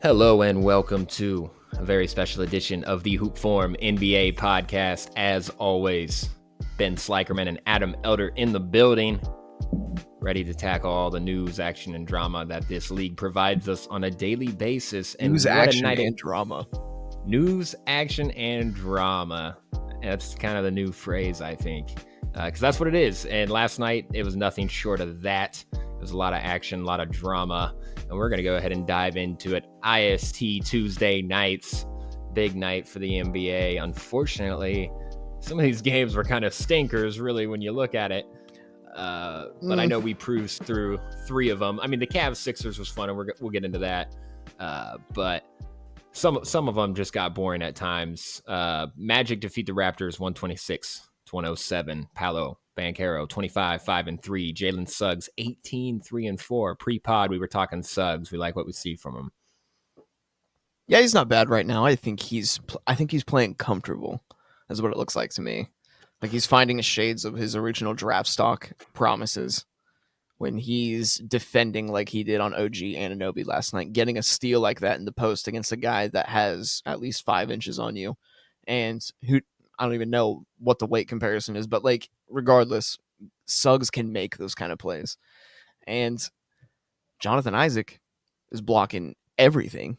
Hello and welcome to a very special edition of the Hoop Form NBA podcast. As always, Ben Slikerman and Adam Elder in the building, ready to tackle all the news, action, and drama that this league provides us on a daily basis. And News, what action, a night and drama. News, action, and drama. That's kind of the new phrase, I think, because that's what it is. And last night, it was nothing short of that. It was a lot of action, a lot of drama, and we're going to go ahead and dive into it. IST Tuesday nights, big night for the NBA. Unfortunately, some of these games were kind of stinkers, really, when you look at it. But I know we cruised through three of them. I mean, the Cavs-Sixers was fun, and we'll get into that. But some of them just got boring at times. Magic defeat the Raptors 126-107. Paolo Banchero 25-5-3. Jalen Suggs 18-3-4. Pre-pod we were talking Suggs. We like what we see from him. Yeah, he's not bad right now. I think he's playing comfortable. That's what it looks like to me. Like he's finding shades of his original draft stock promises when he's defending like he did on OG Anunoby last night, getting a steal like that in the post against a guy that has at least 5 inches on you, and who I don't even know what the weight comparison is, but like regardless, Suggs can make those kind of plays, and Jonathan Isaac is blocking everything.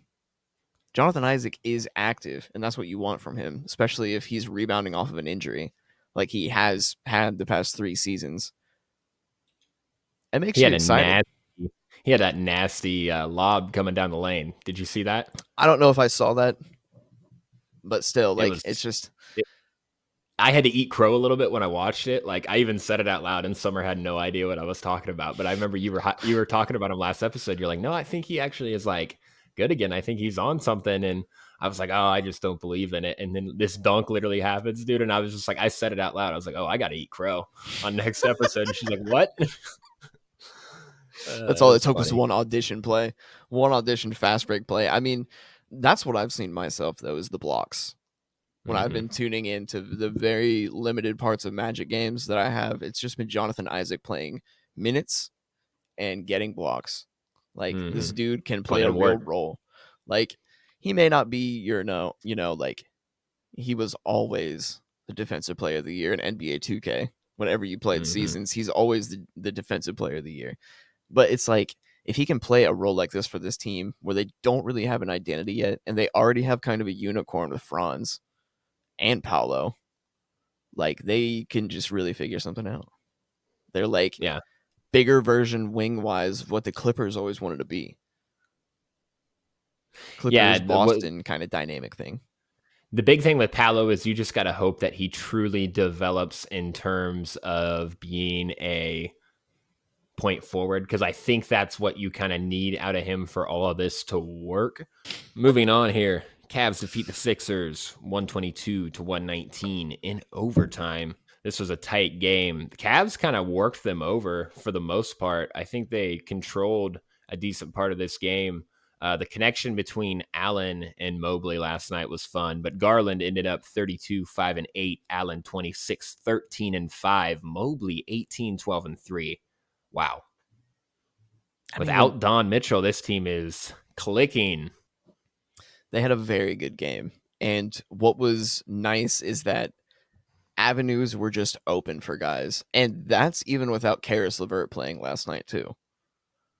Jonathan Isaac is active, and that's what you want from him, especially if he's rebounding off of an injury like he has had the past 3 seasons. It makes you excited. He had that nasty lob coming down the lane. Did you see that? I don't know if I saw that, but still, like it's just. I had to eat crow a little bit when I watched it. Like I even said it out loud, and Summer had no idea what I was talking about. But I remember you were talking about him last episode. You're like, no, I think he actually is like good again. I think he's on something. And I was like, oh, I just don't believe in it. And then this dunk literally happens, dude. And I was just like, I said it out loud. I was like, oh, I got to eat crow on next episode. And she's like, what? That's all it took was one audition fast break play. I mean, that's what I've seen myself though, is the blocks. When I've been tuning into the very limited parts of Magic games that I have, it's just been Jonathan Isaac playing minutes and getting blocks. Like this dude can play a real role. Like he may not be like he was always the defensive player of the year in NBA 2K. Whenever you played seasons, he's always the defensive player of the year. But it's like if he can play a role like this for this team where they don't really have an identity yet, and they already have kind of a unicorn with Franz and Paolo, like they can just really figure something out. They're like bigger version wing wise of what the Clippers always wanted to be. Clippers, Boston kind of dynamic thing. The big thing with Paolo is you just got to hope that he truly develops in terms of being a point forward, because I think that's what you kind of need out of him for all of this to work. Moving on here, Cavs defeat the Sixers 122-119 in overtime. This was a tight game. The Cavs kind of worked them over for the most part. I think they controlled a decent part of this game. The connection between Allen and Mobley last night was fun, but Garland ended up 32-5-8, Allen 26-13-5, Mobley 18-12-3. Wow. Without Don Mitchell, this team is clicking. They had a very good game. And what was nice is that avenues were just open for guys. And that's even without Karis LeVert playing last night, too.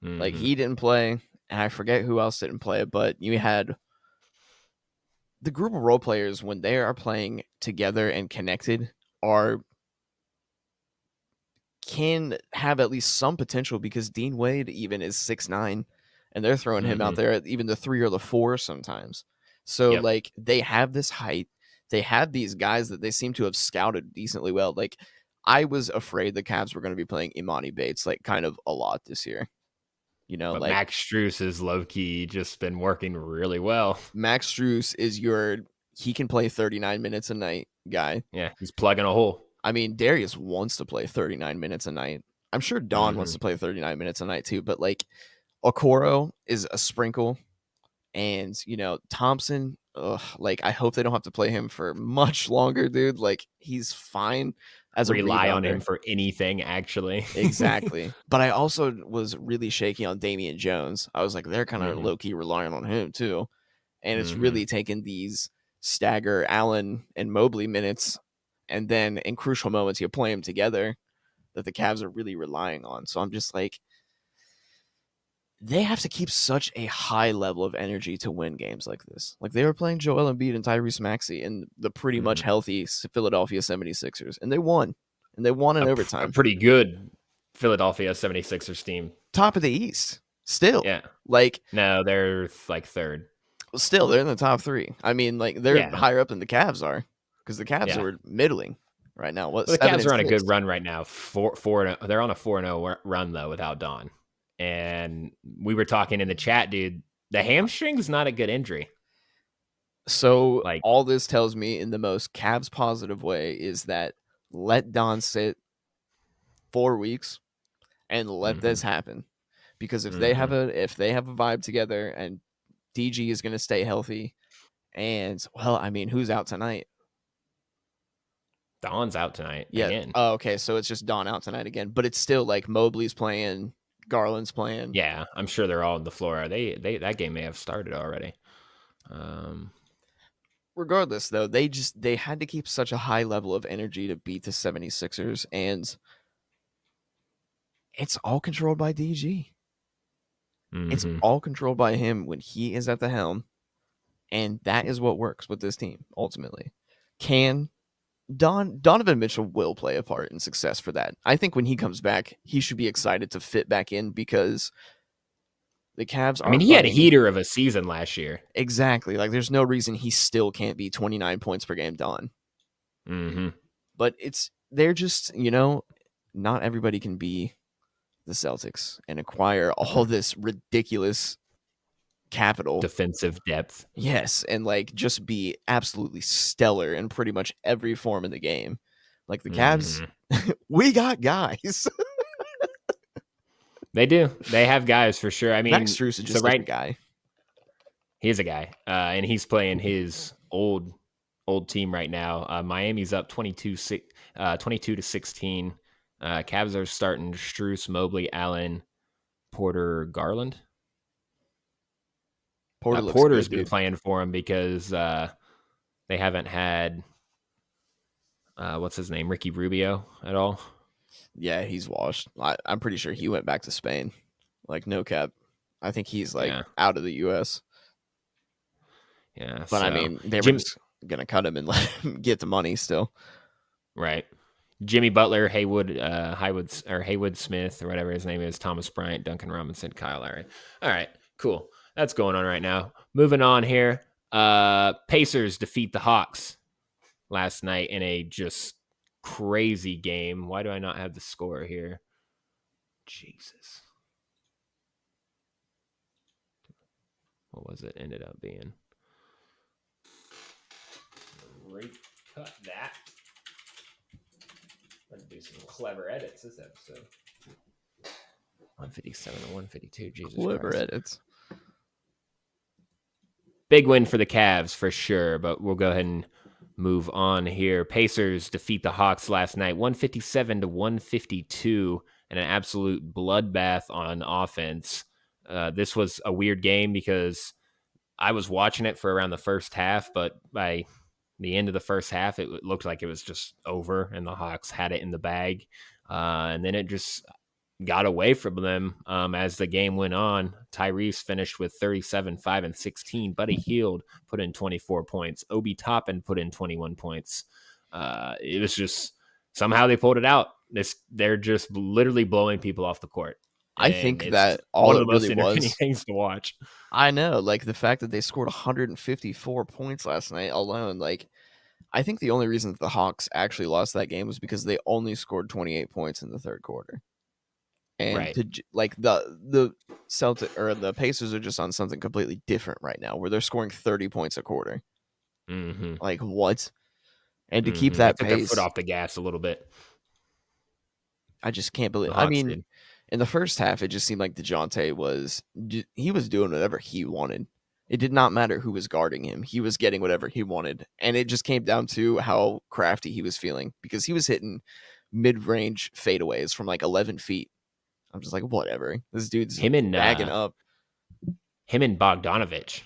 Like, he didn't play, and I forget who else didn't play, but you had the group of role players when they are playing together and connected can have at least some potential, because Dean Wade even is 6'9", and they're throwing him out there at even the 3 or the 4 sometimes. So like they have this height. They have these guys that they seem to have scouted decently well. Like I was afraid the Cavs were going to be playing Imani Bates like kind of a lot this year. But like Max Strus is low-key just been working really well. Max Strus is he can play 39 minutes a night guy. Yeah, he's plugging a hole. I mean, Darius wants to play 39 minutes a night. I'm sure Don wants to play 39 minutes a night too, but like Okoro is a sprinkle, and Thompson, like I hope they don't have to play him for much longer, dude. Like he's fine as a rely on him rebounder. for anything, actually. Exactly. But I also was really shaky on Damian Jones. I was like, they're kind of hmm low key relying on him too. And it's hmm really taken these stagger Allen and Mobley minutes, and then in crucial moments you play them together that the Cavs are really relying on. So I'm just like, they have to keep such a high level of energy to win games like this. Like they were playing Joel Embiid and Tyrese Maxey and the pretty much hmm healthy Philadelphia 76ers, and they won. And they won in a overtime. pretty good Philadelphia 76ers team. Top of the East. Still. Yeah. Like, No, they're like third. still, they're in the top three. I mean, like, they're Yeah. higher up than the Cavs are because the Cavs Yeah. are middling right now. What, Well, the 7 Cavs and are on a good 6? run right now. They're on a 4-0 run though without Don. And we were talking in the chat, dude. The hamstring's not a good injury. So, Like, all this tells me in the most Cavs positive way is that let Don sit 4 weeks and let hmm this happen. Because hmm if they have a vibe together and DG is going to stay healthy, and well, I mean, who's out tonight? Don's out tonight Yeah. again. Oh, okay. So it's just Don out tonight again, but it's still like Mobley's playing, Garland's playing. Yeah, I'm sure they're all on the floor. They that game may have started already. Um, Regardless, though, they had to keep such a high level of energy to beat the 76ers, and it's all controlled by DG. It's hmm all controlled by him when he is at the helm, and that is what works with this team ultimately. Can Donovan Mitchell will play a part in success for that. I think when he comes back, he should be excited to fit back in because the Cavs I mean, aren't he had a running heater of a season last year. exactly. Like there's no reason he still can't be 29 points per game done. hmm But they're just, not everybody can be the Celtics and acquire all this ridiculous capital. Defensive depth. Yes, and like just be absolutely stellar in pretty much every form of the game. Like the Cavs, hmm we got guys. They do. They have guys for sure. I Max mean, Strus is so just such a right, guy. he's a guy, and he's playing his old team right now. Miami's up 22 to 16. Cavs are starting Struess, Mobley, Allen, Porter, Garland. Porter looks Porter's good, been dude. playing for him because they haven't had what's his name, Ricky Rubio at all. Yeah, he's washed. I'm pretty sure he went back to Spain. Like no cap. I think he's like Yeah, out of the US. yeah. But I So mean, they were Jim, just gonna cut him and let him get the money still. right? Jimmy Butler, Haywood Smith, or whatever his name is, Thomas Bryant, Duncan Robinson, Kyle Lowry. All right, cool. That's going on right now. Moving on here. Pacers defeat the Hawks last night in a just crazy game. Why do I not have the score here? Jesus. What was it ended up being? Cut that. I'm gonna do some clever edits this episode. 157 to 152. Jesus Clever Christ. edits. Big win for the Cavs for sure, but we'll go ahead and move on here. Pacers defeat the Hawks last night, 157 to 152, and an absolute bloodbath on offense. This was a weird game because I was watching it for around the first half, but by the end of the first half, it looked like it was just over, and the Hawks had it in the bag. And then it just got away from them as the game went on. Tyrese finished with 37, 5, and 16. Buddy Hield put in 24 points. Obi Toppin put in 21 points. It was just somehow they pulled it out. They're just literally blowing people off the court. I And think it's that all one of it the most really entertaining was, things to watch. I know, like the fact that they scored 154 points last night alone, like I think the only reason that the Hawks actually lost that game was because they only scored 28 points in the third quarter. And Right. like the Celtic or the Pacers are just on something completely different right now where they're scoring 30 points a quarter. Mm-hmm. Like what? And to keep Mm-hmm. They that took their foot pace, off the gas a little bit. I just can't believe. The I Hawks mean, did. in the first half, it just seemed like DeJounte he was doing whatever he wanted. It did not matter who was guarding him. He was getting whatever he wanted. And it just came down to how crafty he was feeling because he was hitting mid-range fadeaways from like 11 feet. I'm just like, whatever. This dude's Him and bagging uh, up. him and Bogdanovich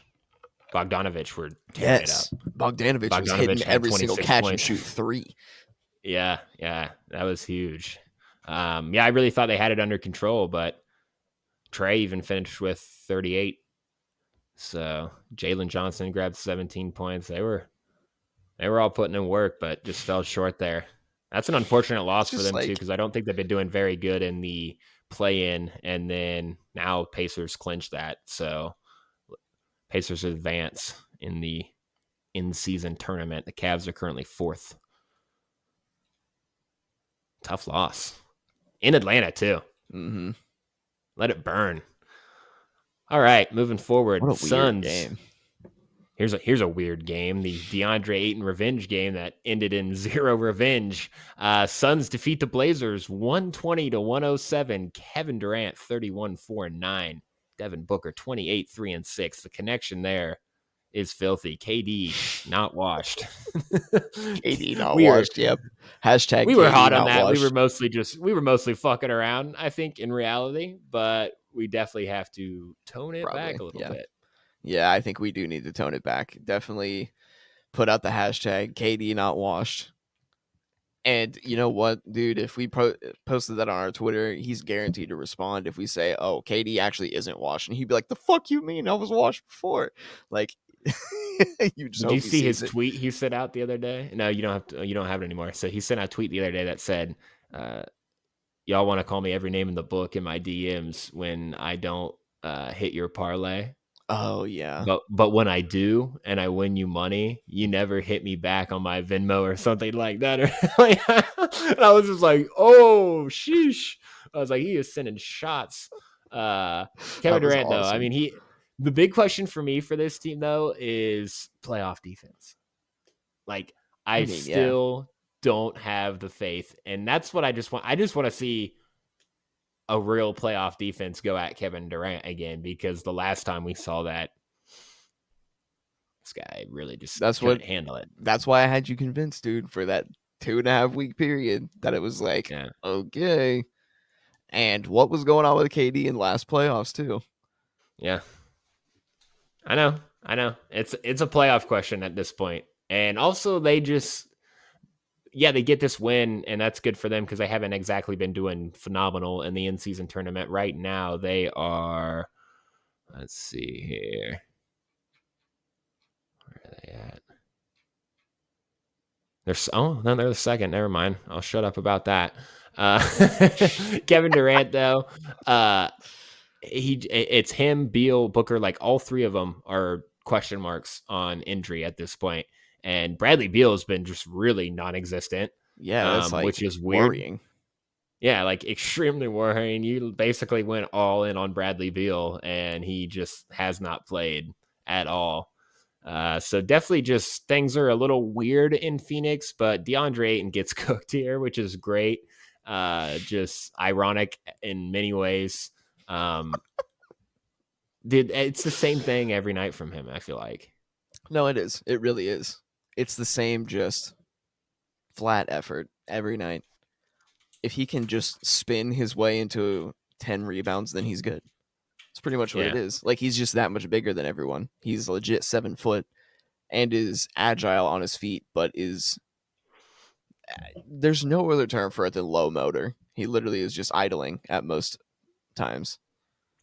were tearing it up. Yes. Bogdanovich was hitting Bogdanovich had every single 26 catch and points. shoot three. Yeah, that was huge. I really thought they had it under control, but Trey even finished with 38. So Jalen Johnson grabbed 17 points. They were all putting in work, but just fell short there. That's an unfortunate It's loss for just them too, like, because I don't think they've been doing very good in the play-in, and then now Pacers clinched that. So Pacers advance in the in-season tournament. The Cavs are currently 4th. Tough loss in Atlanta too. mm-hmm. Let it burn. All right, moving forward. What a weird Suns. game. Here's a weird game. The DeAndre Ayton revenge game that ended in 0 revenge. Suns defeat the Blazers 120-107. Kevin Durant 31-4-9. Devin Booker 28-3-6. The connection there is filthy. KD not washed. KD not we were washed. Yep. Hashtag we were KD hot on not that. We washed. were mostly fucking around, I think, in reality, but we definitely have to tone it back Probably. a little Yeah. bit. Yeah, I think we do need to tone it back. Definitely put out the hashtag KD not washed. And you know what, dude? If we posted that on our Twitter, he's guaranteed to respond if we say, "Oh, KD actually isn't washed," and he'd be like, "The fuck you mean? I was washed before." Like, you just Did you hope he see sees his it. tweet he sent out the other day? No, you don't have to. You don't have it anymore. So he sent out a tweet the other day that said, "Y'all want to call me every name in the book in my DMs when I don't hit your parlay." Oh yeah, But when I do and I win you money, you never hit me back on my Venmo or something like that. Or and I was just like, oh sheesh. I was like, he is sending shots. that Kevin was Durant, though, I awesome. mean, the big question for me for this team though is playoff defense. Like, I I mean, yeah, still don't have the faith, and that's what I just want. I just want to see a real playoff defense go at Kevin Durant again, because the last time we saw that, this guy really just that's what. couldn't handle it. That's why I had you convinced, dude, for that 2.5 week period that it was like, Yeah. okay. And what was going on with KD in last playoffs too? Yeah. I know. It's a playoff question at this point. And also they just they get this win, and that's good for them because they haven't exactly been doing phenomenal in the in-season tournament. Right now they are, let's see here. Where are they at? They're the second. Never mind. I'll shut up about that. Kevin Durant, though, it's him, Beal, Booker, like all three of them are question marks on injury at this point. And Bradley Beal has been just really non-existent, Yeah, that's like which is weird. worrying. Yeah, like extremely worrying. You basically went all in on Bradley Beal, and he just has not played at all. So definitely just things are a little weird in Phoenix, but DeAndre Ayton gets cooked here, which is great. Just ironic in many ways. It's the same thing every night from him, I feel like. No, it is. It really is. It's the same, just flat effort every night. If he can just spin his way into 10 rebounds, then he's good. It's pretty much what it Yeah, is. Like, he's just that much bigger than everyone. He's legit 7 foot and is agile on his feet, but is there's no other term for it than low motor. He literally is just idling at most times.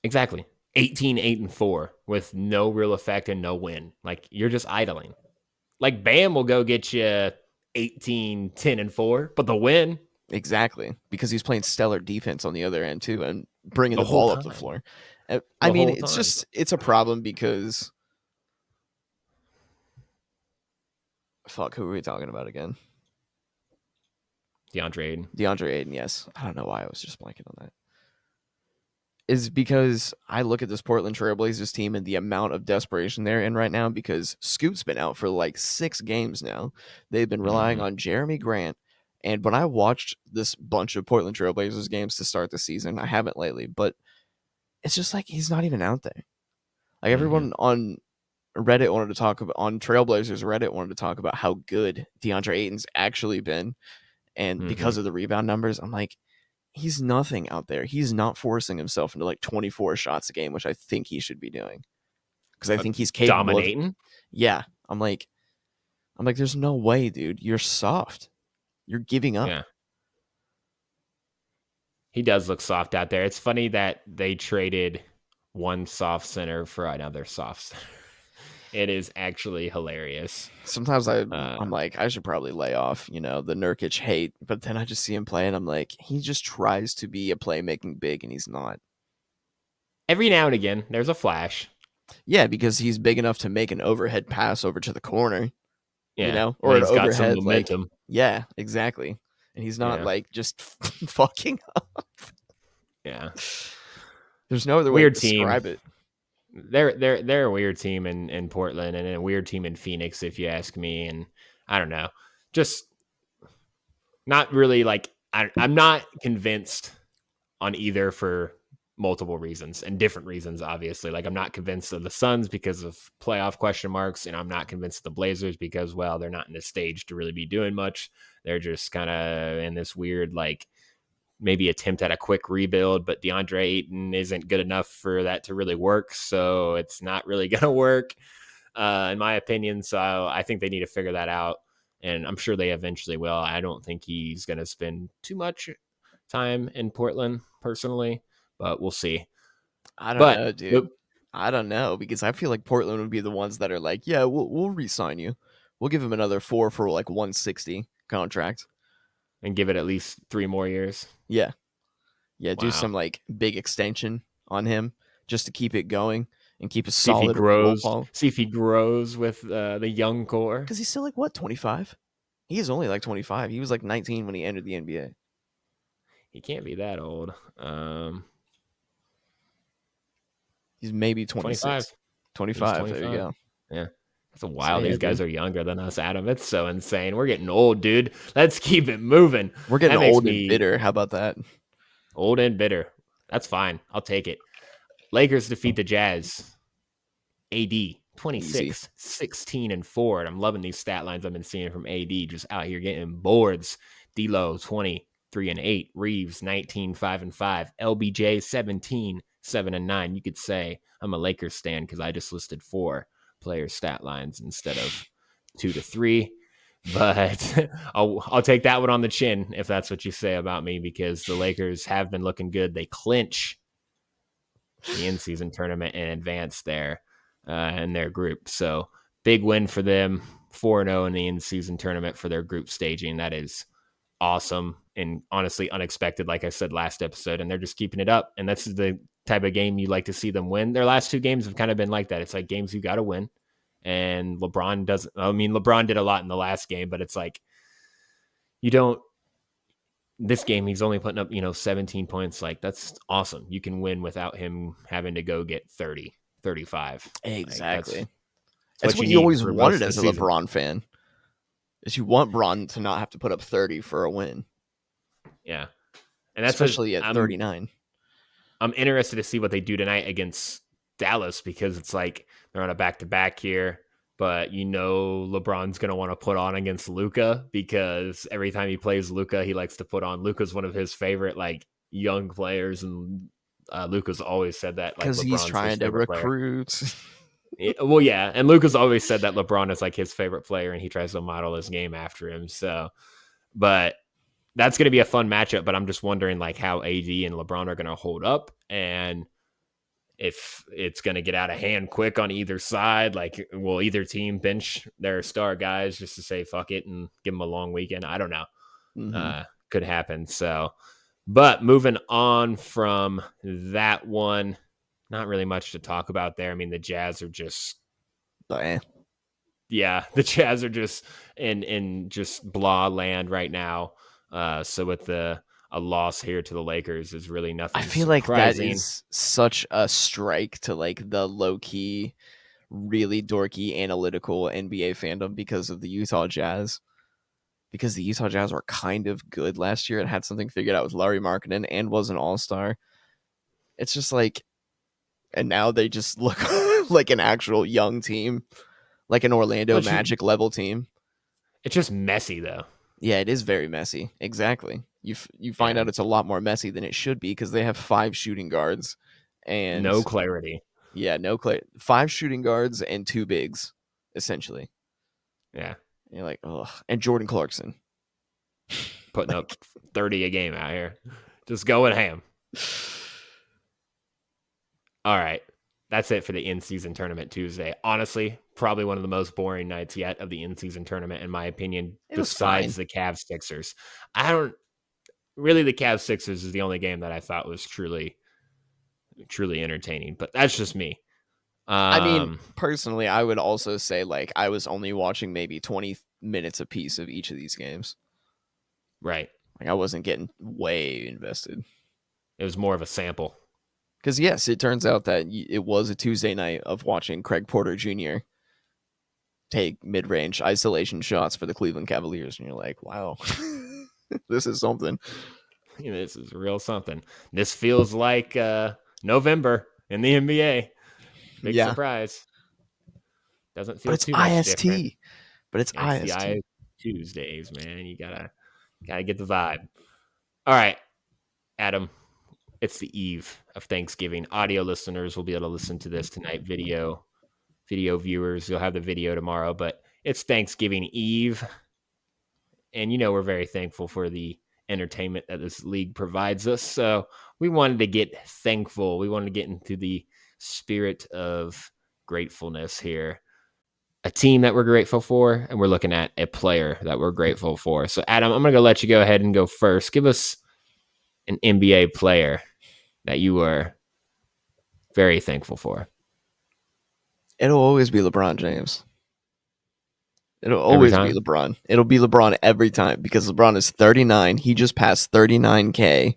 exactly. 18, 8, and 4 with no real effect and no win. Like, you're just idling. Like, Bam will go get you 18, 10, and 4, but the win Exactly, because he's playing stellar defense on the other end too, and bringing the the whole ball up the time. floor. I The mean, whole it's time. just it's a problem because fuck, who are we talking about again? DeAndre Ayton. DeAndre Ayton. Yes, I don't know why I was just blanking on that. Is because I look at this Portland Trailblazers team and the amount of desperation they're in right now because Scoot's been out for like 6 games now. They've been relying on Jeremy Grant. And when I watched this bunch of Portland Trailblazers games to start the season, I haven't lately, but it's just like he's not even out there. Like Mm-hmm. everyone on Reddit wanted to talk about on Trailblazers. Reddit wanted to talk about how good DeAndre Ayton's actually been, and Hmm. because of the rebound numbers, I'm like, he's nothing out there. He's not forcing himself into like 24 shots a game, which I think he should be doing because I think he's capable of. Dominating. Yeah, I'm like, there's no way, dude. You're soft. You're giving up. Yeah. He does look soft out there. It's funny that they traded one soft center for another soft center. It is actually hilarious. Sometimes Uh, I'm like, I should probably lay off, the Nurkic hate, but then I just see him play and I'm like, he just tries to be a playmaking big and he's not. every now and again, there's a flash. Yeah, because he's big enough to make an overhead pass over to the corner, Yeah. And or an he's got some overhead like, momentum. yeah, exactly. And he's not Yeah. like just fucking up. Yeah. There's no other way to Weird team. describe it. They're a weird team in Portland and a weird team in Phoenix, if you ask me. And I don't know. Just not really like I'm not convinced on either for multiple reasons and different reasons, obviously. Like I'm not convinced of the Suns because of playoff question marks, and I'm not convinced of the Blazers because, well, they're not in a stage to really be doing much. They're just kind of in this weird, like, maybe attempt at a quick rebuild, but DeAndre Ayton isn't good enough for that to really work. So it's not really going to work, in my opinion. So I think they need to figure that out. And I'm sure they eventually will. I don't think he's going to spend too much time in Portland personally, but we'll see. I don't But know, dude. I don't know because I feel like Portland would be the ones that are like, yeah, we'll re-sign you. We'll give him another 4 for like 160 contract. and give it at least 3 more years. Yeah. Yeah, do Wow. some like big extension on him just to keep it going and keep a See if he solid role grows. ball. See if he grows with the young core. Because he's still like what, 25? He is only like 25. He was like 19 when he entered the NBA. He can't be that old. He's maybe 25. 26. He's 25. There you 25. go. Yeah. That's a So while. yeah, These guys dude. are younger than us, Adam. It's so insane. We're getting old, dude. Let's keep it moving. We're getting That makes old and me bitter. How about that? old and bitter. That's fine. I'll take it. Lakers defeat the Jazz. AD Easy. 26, 16, and 4. And I'm loving these stat lines I've been seeing from AD, just out here getting boards. D'Lo 23 and 8. Reeves 19, 5 and 5. LBJ 17, 7 and 9. You could say I'm a Lakers stan because I just listed 4 player stat lines instead of 2 to 3. But I'll take that one on the chin if that's what you say about me, because the Lakers have been looking good. They clinch the in-season tournament and advance there in their group. So big win for them, 4-0 in the in-season tournament for their group staging. That is awesome and honestly unexpected, like I said last episode. And they're just keeping it up. And that's the type of game you like to see them win. Their last 2 games have kind of been like that. It's like games you got to win. And LeBron doesn't. I mean, LeBron did a lot in the last game, but it's like you don't. This game, he's only putting up, 17 points. Like, that's awesome. You can win without him having to go get 30, 35. Like, Exactly. that's It's what what you you need always for most wanted of the as a season. LeBron fan. Is you want Bron to not have to put up 30 for a win. Yeah. And that's especially at what 39. I'm interested to see what they do tonight against Dallas, because it's like they're on a back-to-back here, but LeBron's going to want to put on against Luka, because every time he plays Luka, he likes to put on. Luka's one of his favorite like young players, and Luka's always said that like Because he's LeBron's his trying to favorite player. recruit. Well, yeah, and Luka's always said that LeBron is like his favorite player, and he tries to model his game after him. So, but that's going to be a fun matchup. But I'm just wondering like how AD and LeBron are going to hold up, and if it's going to get out of hand quick on either side. Like, will either team bench their star guys just to say fuck it and give them a long weekend? I don't know. Mm-hmm. Could happen. So, but moving on from that one, not really much to talk about there. I mean, the Jazz are just, yeah, the Jazz are just in just blah land right now. So with a loss here to the Lakers is really nothing I feel like that surprising. is such a strike to like the low key, really dorky, analytical NBA fandom because of the Utah Jazz. Because the Utah Jazz were kind of good last year and had something figured out with Larry Markkinen and was an all star. It's just like, and now they just look like an actual young team, like an Orlando But Magic level team. it's just messy though. Yeah, it is very messy. Exactly. You find Yeah, out it's a lot more messy than it should be because they have 5 shooting guards, and no clarity. yeah, no clear 5 shooting guards and 2 bigs, essentially. Yeah, And you're like, ugh. And Jordan Clarkson. putting up 30 a game out here, just going ham. All right. That's it for the in-season tournament Tuesday. Honestly, probably one of the most boring nights yet of the in-season tournament, in my opinion, It was besides fine. the Cavs Sixers. I don't really, the Cavs Sixers is the only game that I thought was truly entertaining, but that's just me. I mean, Um, personally, I would also say like I was only watching maybe 20 minutes a piece of each of these games. right. Like I wasn't getting way invested. It was more of a sample. Because yes, it turns out that it was a Tuesday night of watching Craig Porter Jr. take mid-range isolation shots for the Cleveland Cavaliers, and you're like, wow, this is something. This is real something. This feels like November in the NBA. Big Yeah, surprise. Doesn't but feel it's too much different. IST. But it's It's the IST. Tuesdays, man. You gotta get the vibe. All right, Adam. It's the eve of Thanksgiving. Audio listeners will be able to listen to this tonight. Video viewers, you'll have the video tomorrow. But it's Thanksgiving Eve, and we're very thankful for the entertainment that this league provides us. So we wanted to get thankful. We wanted to get into the spirit of gratefulness here. A team that we're grateful for, and we're looking at a player that we're grateful for. So, Adam, I'm going to let you go ahead and go first. Give us an NBA player that you were very thankful for. It'll always be LeBron James. It'll Every always be time? LeBron. It'll be LeBron every time because LeBron is 39. He just passed 39K.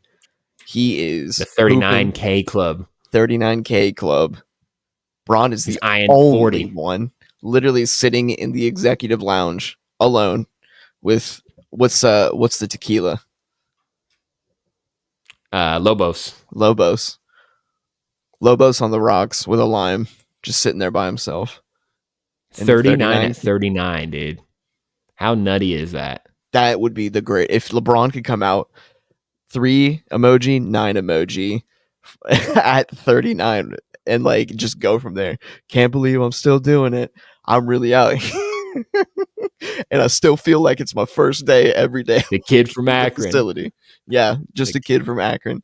He The is hooping 39K club. 39K club. Braun is He's the eyeing only 40. one literally sitting in the executive lounge alone with what's the tequila? Lobos. Lobos. Lobos on the rocks with a lime, just sitting there by himself. In the 39 at 39. 39, dude. How nutty is that? That would be the great if LeBron could come out 3 emoji, 9 emoji at 39 and like just go from there. Can't believe I'm still doing it. I'm really out. And I still feel like it's my first day every day The kid from in the Akron. facility. Yeah, just a kid from Akron.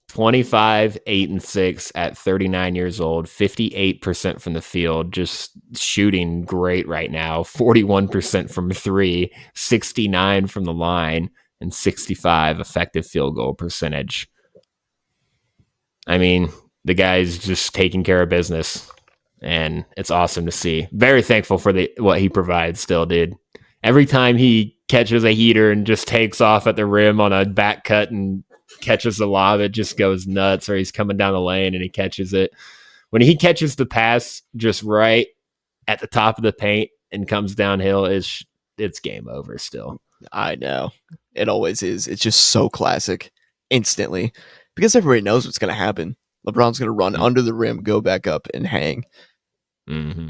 25, 8, and 6 at 39 years old, 58% from the field, just shooting great right now. 41% from 3, 69 from the line, and 65 effective field goal percentage. I mean, the guy's just taking care of business, and it's awesome to see. Very thankful for what he provides still, dude. Every time he catches a heater and just takes off at the rim on a back cut and catches the lob, it just goes nuts. Or he's coming down the lane and he catches it. When he catches the pass just right at the top of the paint and comes downhill, it's game over still. I know. It always is. It's just so classic instantly because everybody knows what's going to happen. LeBron's going to run under the rim, go back up, and hang. Mm-hmm.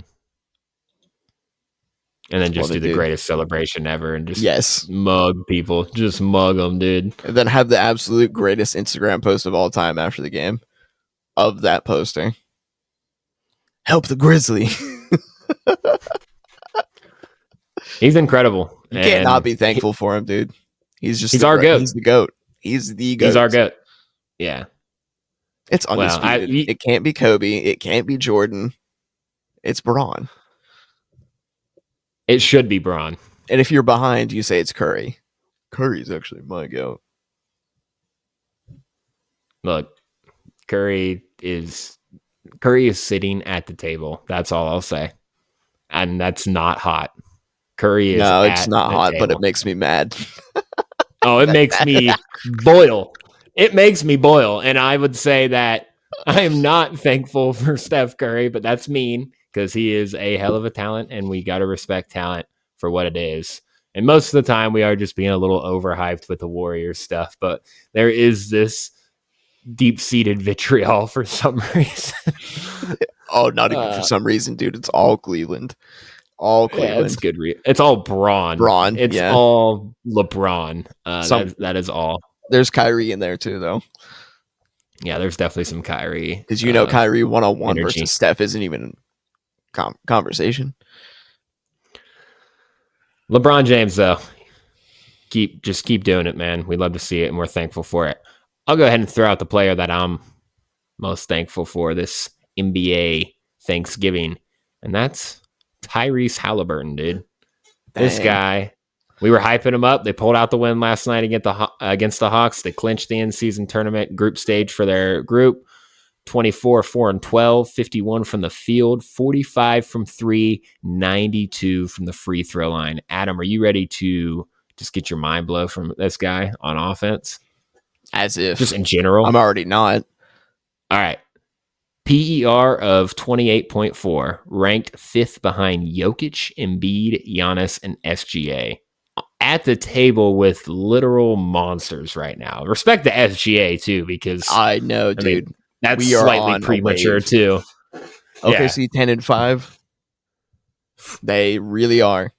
And then just do the greatest celebration ever and just mug people. Just mug them, dude. And then have the absolute greatest Instagram post of all time after the game of that poster. Help the Grizzly. He's incredible. You can't not be thankful for him, dude. He's our GOAT. He's the GOAT. He's the GOAT. He's our GOAT. Yeah. It's undisputed. It can't be Kobe. It can't be Jordan. It's Braun. It should be Braun. And if you're behind, you say it's Curry. Curry's actually my GOAT. Look, Curry is sitting at the table. That's all I'll say. And that's not hot. Curry is No, it's at not the hot, table. but it makes me mad. Oh, it makes me boil. It makes me boil. And I would say that I am not thankful for Steph Curry, but that's mean because he is a hell of a talent and we got to respect talent for what it is. And most of the time we are just being a little overhyped with the Warriors stuff, but there is this deep-seated vitriol for some reason. Oh, not even for some reason, dude. It's all Cleveland. All Yeah, it's Cleveland. good. It's all Braun. Braun, It's yeah. all LeBron. Some That is all. There's Kyrie in there too, though, Yeah, there's definitely some Kyrie because Kyrie 1-on-1 energy. versus Steph isn't even conversation. LeBron James, though, keep doing it, man. We love to see it, and we're thankful for it. I'll go ahead and throw out the player that I'm most thankful for this NBA Thanksgiving, and that's Tyrese Halliburton, dude. Dang. This guy, we were hyping him up. They pulled out the win last night against the Hawks. They clinched the in-season tournament group stage for their group. 24, 4 and 12, 51 from the field, 45 from 3, 92 from the free throw line. Adam, are you ready to just get your mind blown from this guy on offense? As if. Just in general. I'm already not. All right. PER of 28.4, ranked 5th behind Jokic, Embiid, Giannis, and SGA. At the table with literal monsters right now. Respect the SGA too, because I know, dude. I mean, that's slightly premature too. OKC 10-5. They really are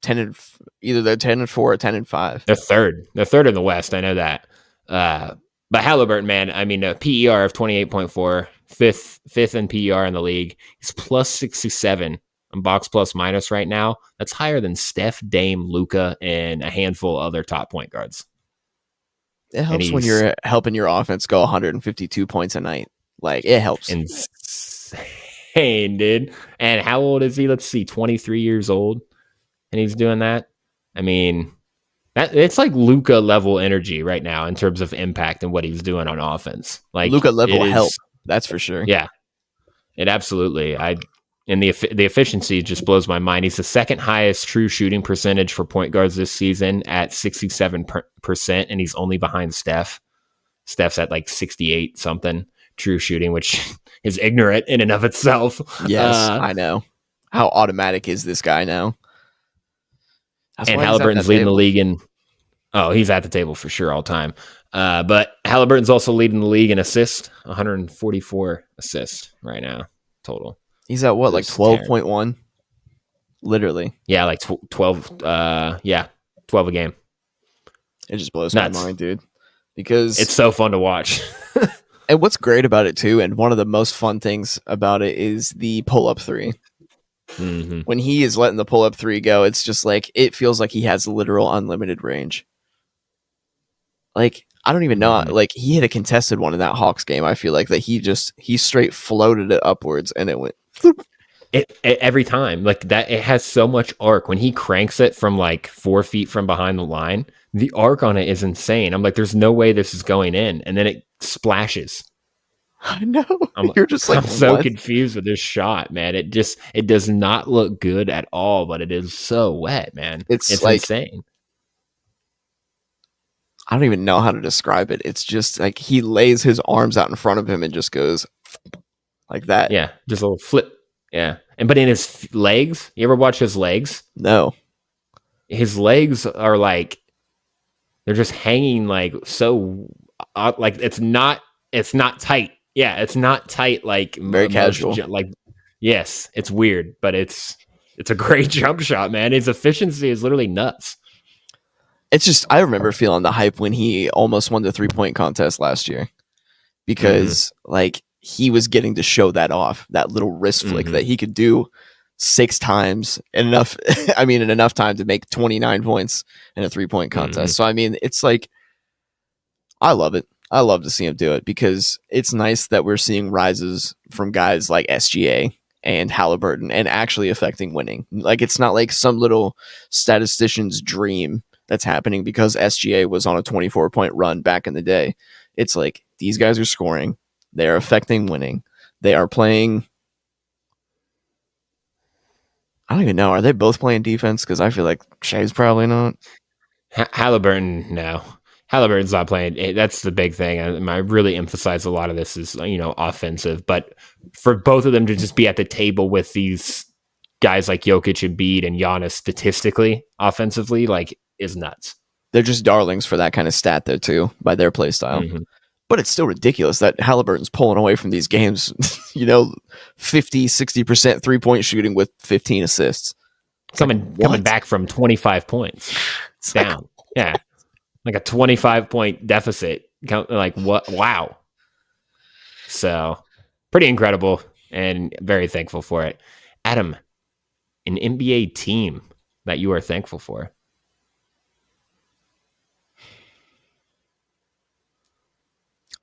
10 either they're 10-4 or 10-5. They're third. They're third in the West. I know that. But Halliburton, man, I mean, a PER of 28.4, fifth in PER in the league. He's plus 67 on box plus minus right now. That's higher than Steph, Dame, Luka, and a handful of other top point guards. It helps when you're helping your offense go 152 points a night. Like, it helps. Insane, dude. And how old is he? Let's see, 23 years old. And he's doing that. I mean, it's like Luka level energy right now in terms of impact and what he's doing on offense. Like Luka level help. That's for sure. Yeah, it absolutely. And the efficiency just blows my mind. He's the second highest true shooting percentage for point guards this season at 67%, and he's only behind Steph. Steph's at like 68 something true shooting, which is ignorant in and of itself. Yes, I know. How automatic is this guy now? And Halliburton's leading the league in. Oh, he's at the table for sure all time. But Halliburton's also leading the league in assists, 144 assists right now total. He's at what, like 12.1? Literally. Yeah, like 12. 12 a game. It just blows my mind, dude. Because it's so fun to watch. And what's great about it too, and one of the most fun things about it, is the pull-up three. Mm-hmm. When he is letting the pull-up three go, it's just like, it feels like he has literal unlimited range. Like, I don't even know. Mm-hmm. Like, he hit a contested one in that Hawks game. I feel like that he straight floated it upwards, and it went. It every time, like that. It has so much arc when he cranks it from like 4 feet from behind the line. The arc on it is insane. I'm like, there's no way this is going in, and then it splashes. I know. You're just like, I'm so confused with this shot, man. It does not look good at all, but it is so wet, man. It's like, insane. I don't even know how to describe it. It's just like he lays his arms out in front of him and just goes like that. Yeah, just a little flip. Yeah, but in his legs, you ever watch his legs? No. His legs are like, they're just hanging like so, like it's not tight. Yeah, it's not tight. Like very casual. Like, yes, it's weird, but it's a great jump shot, man. His efficiency is literally nuts. It's just, I remember feeling the hype when he almost won the 3-point contest last year, because like he was getting to show that off, that little wrist flick that he could do 6 times in enough time to make 29 points in a 3-point contest. So I mean, it's like, I love it. I love to see him do it, because it's nice that we're seeing rises from guys like SGA and Halliburton and actually affecting winning. Like, it's not like some little statistician's dream that's happening because SGA was on a 24-point run back in the day. It's like, these guys are scoring. They are affecting winning. They are playing. I don't even know. Are they both playing defense? Because I feel like Shea's probably not. Halliburton, no. Halliburton's not playing. That's the big thing. I really emphasize a lot of this is, offensive. But for both of them to just be at the table with these guys like Jokic, Embiid, and Giannis statistically, offensively, like, is nuts. They're just darlings for that kind of stat, though, too, by their play style. But it's still ridiculous that Halliburton's pulling away from these games, 50, 60% 3-point shooting with 15 assists. It's coming back from 25 points down. Yeah. Like a 25-point deficit. Like, what? Wow. So, pretty incredible and very thankful for it. Adam, an NBA team that you are thankful for?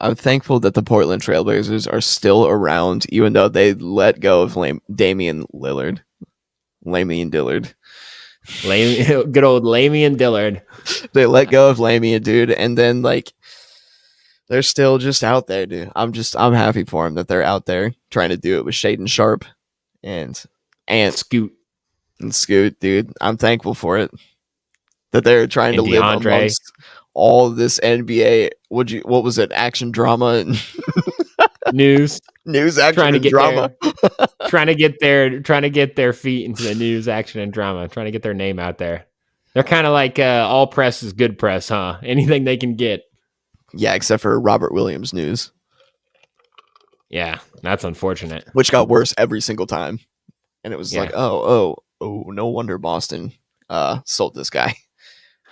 I'm thankful that the Portland Trailblazers are still around, even though they let go of Damian Lillard. Lamian Dillard. Good old Lamian Dillard. They let go of Lamian, dude, and then they're still just out there, dude. I'm happy for them that they're out there trying to do it with Shaden Sharp and Scoot and Scoot, dude. I'm thankful for it that they're trying to live amongst all this NBA. What was it? Action drama and news action trying to and drama. trying to get their feet into the news, action, and drama. Trying to get their name out there. They're kind of like all press is good press, huh? Anything they can get. Yeah, except for Robert Williams news. Yeah, that's unfortunate. Which got worse every single time, and it was like, oh, no wonder Boston sold this guy.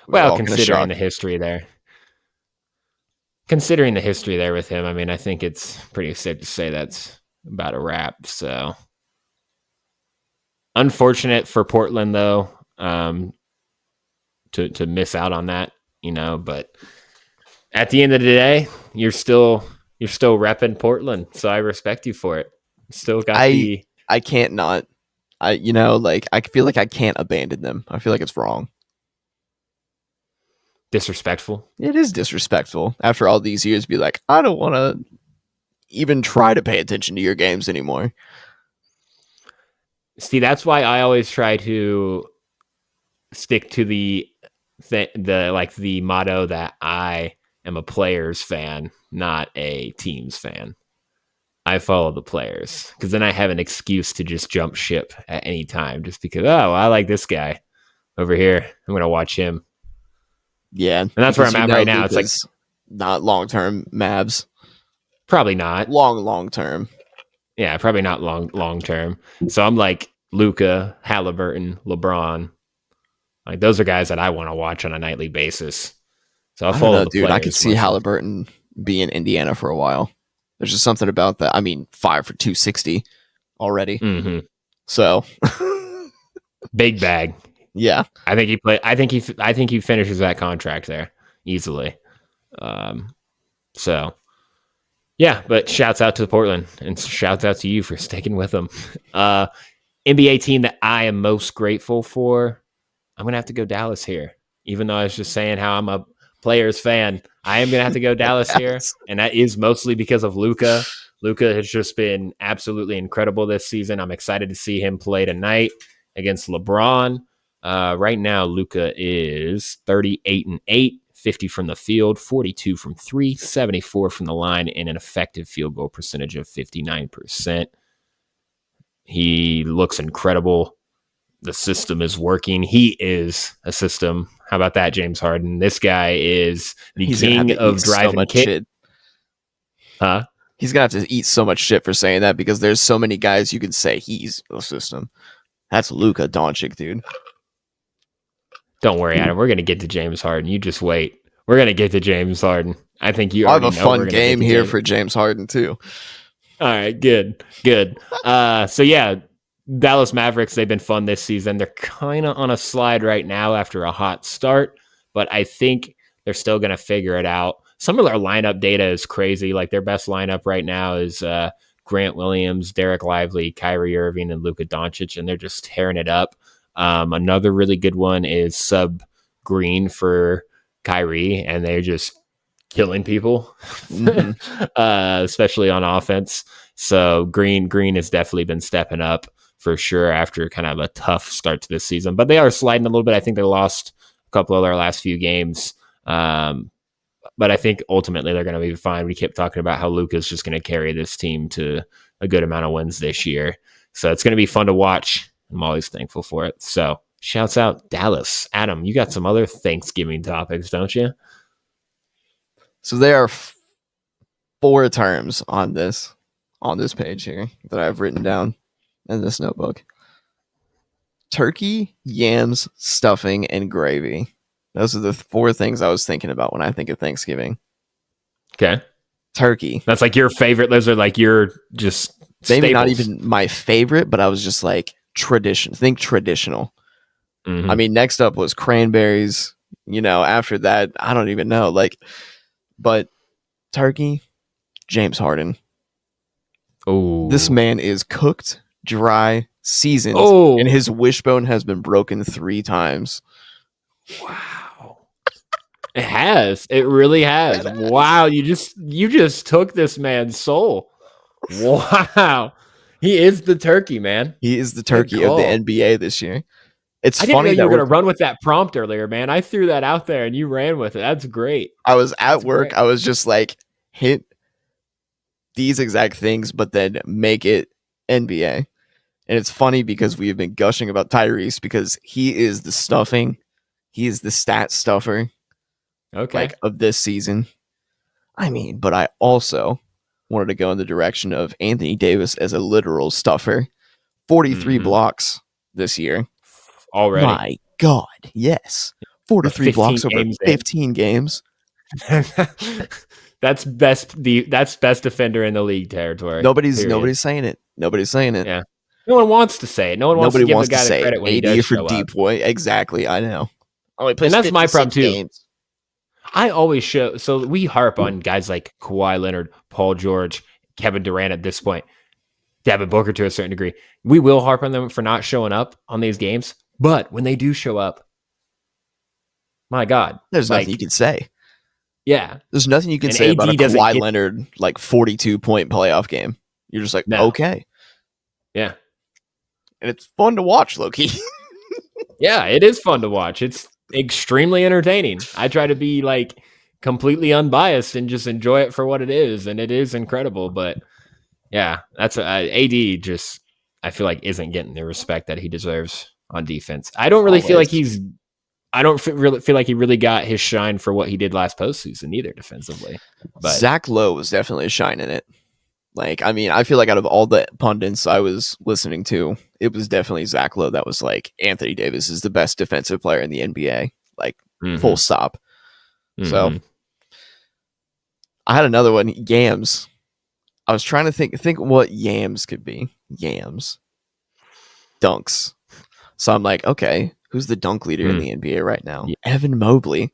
Well, considering the history there. Considering the history there with him, I mean, I think it's pretty safe to say that's about a wrap. So, unfortunate for Portland, though, to miss out on that, But at the end of the day, you're still repping Portland, so I respect you for it. Still got I can't not. I feel like I can't abandon them. I feel like it's wrong. Disrespectful. It is disrespectful after all these years. Be like, I don't want to even try to pay attention to your games anymore. See, that's why I always try to stick to the motto that I am a players fan, not a teams fan. I follow the players because then I have an excuse to just jump ship at any time just because, I like this guy over here. I'm going to watch him. Yeah. And that's where I'm at right now. It's like not long-term Mavs. Probably not. Long-term. Yeah, probably not long-term. So I'm like Luka, Halliburton, LeBron. Like those are guys that I want to watch on a nightly basis. So I'll follow the players. I could see Halliburton be in Indiana for a while. There's just something about that. I mean, 5 for 260 already. Mm-hmm. So big bag. Yeah, I think he finishes that contract there easily. So yeah, but shouts out to Portland and shouts out to you for sticking with them. NBA team that I am most grateful for. I'm gonna have to go Dallas here, even though I was just saying how I'm a players fan. I am gonna have to go Dallas here, and that is mostly because of Luka. Luka has just been absolutely incredible this season. I'm excited to see him play tonight against LeBron. Right now, Luka is 38-8, 50 from the field, 42 from 3, 74 from the line, and an effective field goal percentage of 59%. He looks incredible. The system is working. He is a system. How about that, James Harden? This guy is the king of driving kick. Huh? He's going to have to eat so much shit for saying that because there's so many guys you could say he's a system. That's Luka Doncic, dude. Don't worry, Adam. We're going to get to James Harden. You just wait. We're going to get to James Harden. I think you already know. I have a fun game here for James Harden, too. All right, good. So, yeah, Dallas Mavericks, they've been fun this season. They're kind of on a slide right now after a hot start, but I think they're still going to figure it out. Some of their lineup data is crazy. Like their best lineup right now is Grant Williams, Derek Lively, Kyrie Irving, and Luka Doncic, and they're just tearing it up. Another really good one is Sub Green for Kyrie, and they're just killing people, especially on offense. So Green has definitely been stepping up for sure after kind of a tough start to this season. But they are sliding a little bit. I think they lost a couple of their last few games. But I think ultimately they're going to be fine. We kept talking about how Luka's just going to carry this team to a good amount of wins this year. So it's going to be fun to watch. I'm always thankful for it. So shouts out Dallas. Adam, you got some other Thanksgiving topics, don't you? So they are 4 terms on this page here that I've written down in this notebook. Turkey, yams, stuffing, and gravy. Those are the 4 things I was thinking about when I think of Thanksgiving. Okay. Turkey. That's like your favorite. Those are like your just Maybe not staples. even my favorite, but I was just like tradition. Think traditional. Mhm. I mean, next up was cranberries. After that, I don't even know. But turkey, James Harden. This Oh. man is cooked, dry, seasoned, and Oh. his wishbone has been broken 3 times. Wow. It has. It really has. Wow. You just took this man's soul. Wow. He is the turkey, man. He is the Good turkey of the call. NBA this year. It's I didn't know funny you that were going to run with that prompt earlier, man. I threw that out there and you ran with it. That's great. I was at That's work. great. I was just like, hit these exact things, but then make it NBA. And it's funny because we've been gushing about Tyrese because he is the stuffing. He is the stat stuffer Okay. of this season. I mean, but I also wanted to go in the direction of Anthony Davis as a literal stuffer. 43 Mm-hmm. blocks this year. Already. My God, yes. 43 15 blocks over games 15 games. in. That's best defender in the league territory. Period. Nobody's saying it. Nobody's saying it. Yeah. No one wants to say it. No one wants to Nobody give the wants to guy the say it. credit when he does AD for show up. deep boy. Exactly. I know. Oh, he And plays that's my problem 56 too. games. I always show so we harp on guys like Kawhi Leonard, Paul George, Kevin Durant at this point, Devin Booker to a certain degree. We will harp on them for not showing up on these games, but when they do show up, my God, There's nothing you like can say. yeah, There's nothing you can and say about a AD doesn't Kawhi get Leonard 42-point playoff game. You're just like, no, okay. yeah, And it's fun to watch, Loki. yeah. It is fun to watch. It's extremely entertaining. I try to be like completely unbiased and just enjoy it for what it is, and it is incredible. But yeah, that's AD. Just I feel like isn't getting the respect that he deserves on defense. I don't really feel like Always. he's. I don't really feel like he really got his shine for what he did last postseason either defensively. But Zach Lowe was definitely a shine in it. I feel like out of all the pundits I was listening to, it was definitely Zach Lowe that was like, Anthony Davis is the best defensive player in the NBA. Full stop. So I had another one, Yams. I was trying to think what Yams could be. Yams. Dunks. So I'm like, okay, who's the dunk leader in the NBA right now? Yeah. Evan Mobley.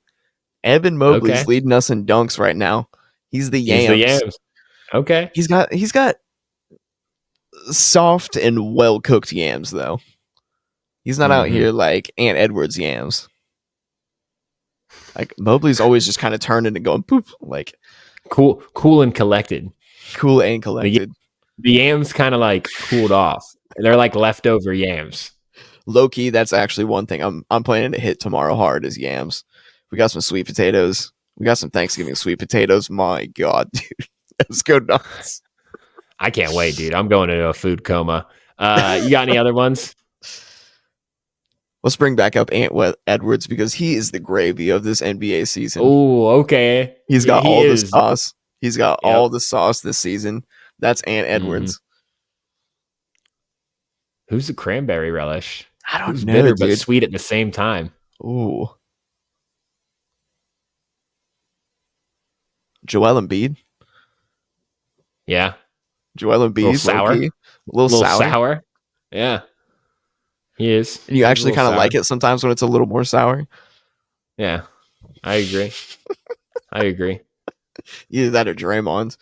Evan Mobley's leading us in dunks right now. He's the Yams. He's the Yams. Okay. He's got soft and well cooked yams though. He's not out here like Ant Edwards yams. Like Mobley's always just kind of turning and going poop, like cool and collected. Cool and collected. The yams kind of like cooled off. They're like leftover yams. Low key, that's actually one thing I'm planning to hit tomorrow hard is yams. We got some sweet potatoes. We got some Thanksgiving sweet potatoes. My God, dude. Let's go nuts. I can't wait, dude. I'm going into a food coma. You got any other ones? Let's bring back up Ant Edwards because he is the gravy of this NBA season. Oh, okay. He's got all the sauce. He's got all the sauce this season. That's Ant Edwards. Who's the cranberry relish? I don't Who's know, bitter dude. but sweet at the same time? Ooh. Joel Embiid. Yeah. Joel Embiid. A little sour. A little sour. Yeah. He is. And you actually kind of like it sometimes when it's a little more sour. Yeah. I agree. Either that or Draymond's.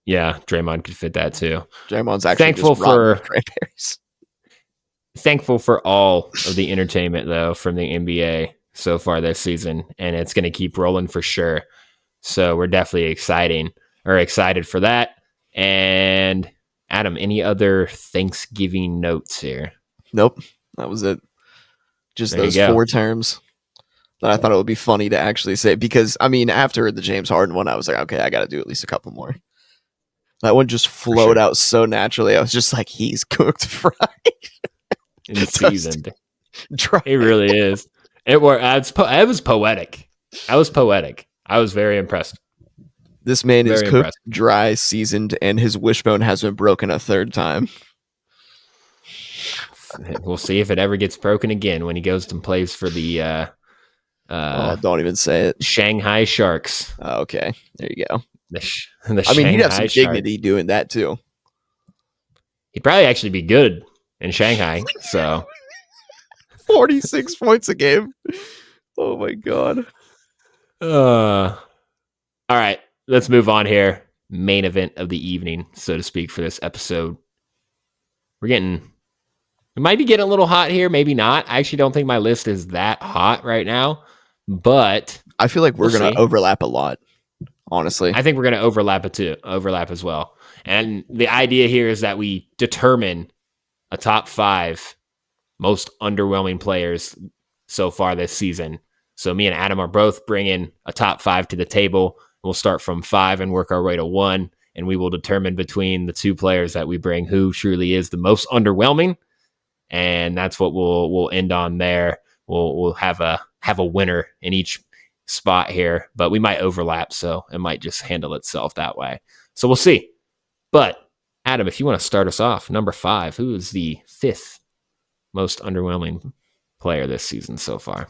Yeah, Draymond could fit that too. Draymond's actually thankful just for cranberries. Thankful for all of the entertainment though from the NBA so far this season, and it's going to keep rolling for sure. So we're definitely excited for that. And Adam, any other Thanksgiving notes here? Nope, that was it. Just those 4 terms that I thought it would be funny to actually say because I mean after the James Harden one, I was like, okay, I got to do at least a couple more. That one just flowed out so naturally. I was just like, he's cooked, fried, and seasoned. Dry. It really is. It was poetic. I was poetic. I was very impressed. This man is Very cooked, impressive. dry, seasoned, and his wishbone has been broken a third time. We'll see if it ever gets broken again when he goes and plays for the Oh, don't even say it. Shanghai Sharks. Oh, okay, there you go. The I mean, he'd have Shanghai some Sharks. dignity doing that too. He'd probably actually be good in Shanghai. So 46 points a game. Oh my god. all right, let's move on here. Main event of the evening, so to speak, for this episode. It might be getting a little hot here, maybe not. I actually don't think my list is that hot right now, but I feel like we're we'll gonna see. overlap a lot, honestly. I think we're going to overlap as well. And the idea here is that we determine a top 5 most underwhelming players so far this season. So me and Adam are both bringing a top 5 to the table. We'll start from 5 and work our way to 1, and we will determine between the 2 players that we bring who truly is the most underwhelming, and that's what we'll end on there. We'll have a winner in each spot here, but we might overlap, so it might just handle itself that way. So we'll see. But Adam, if you want to start us off, number 5, who is the 5th most underwhelming player this season so far?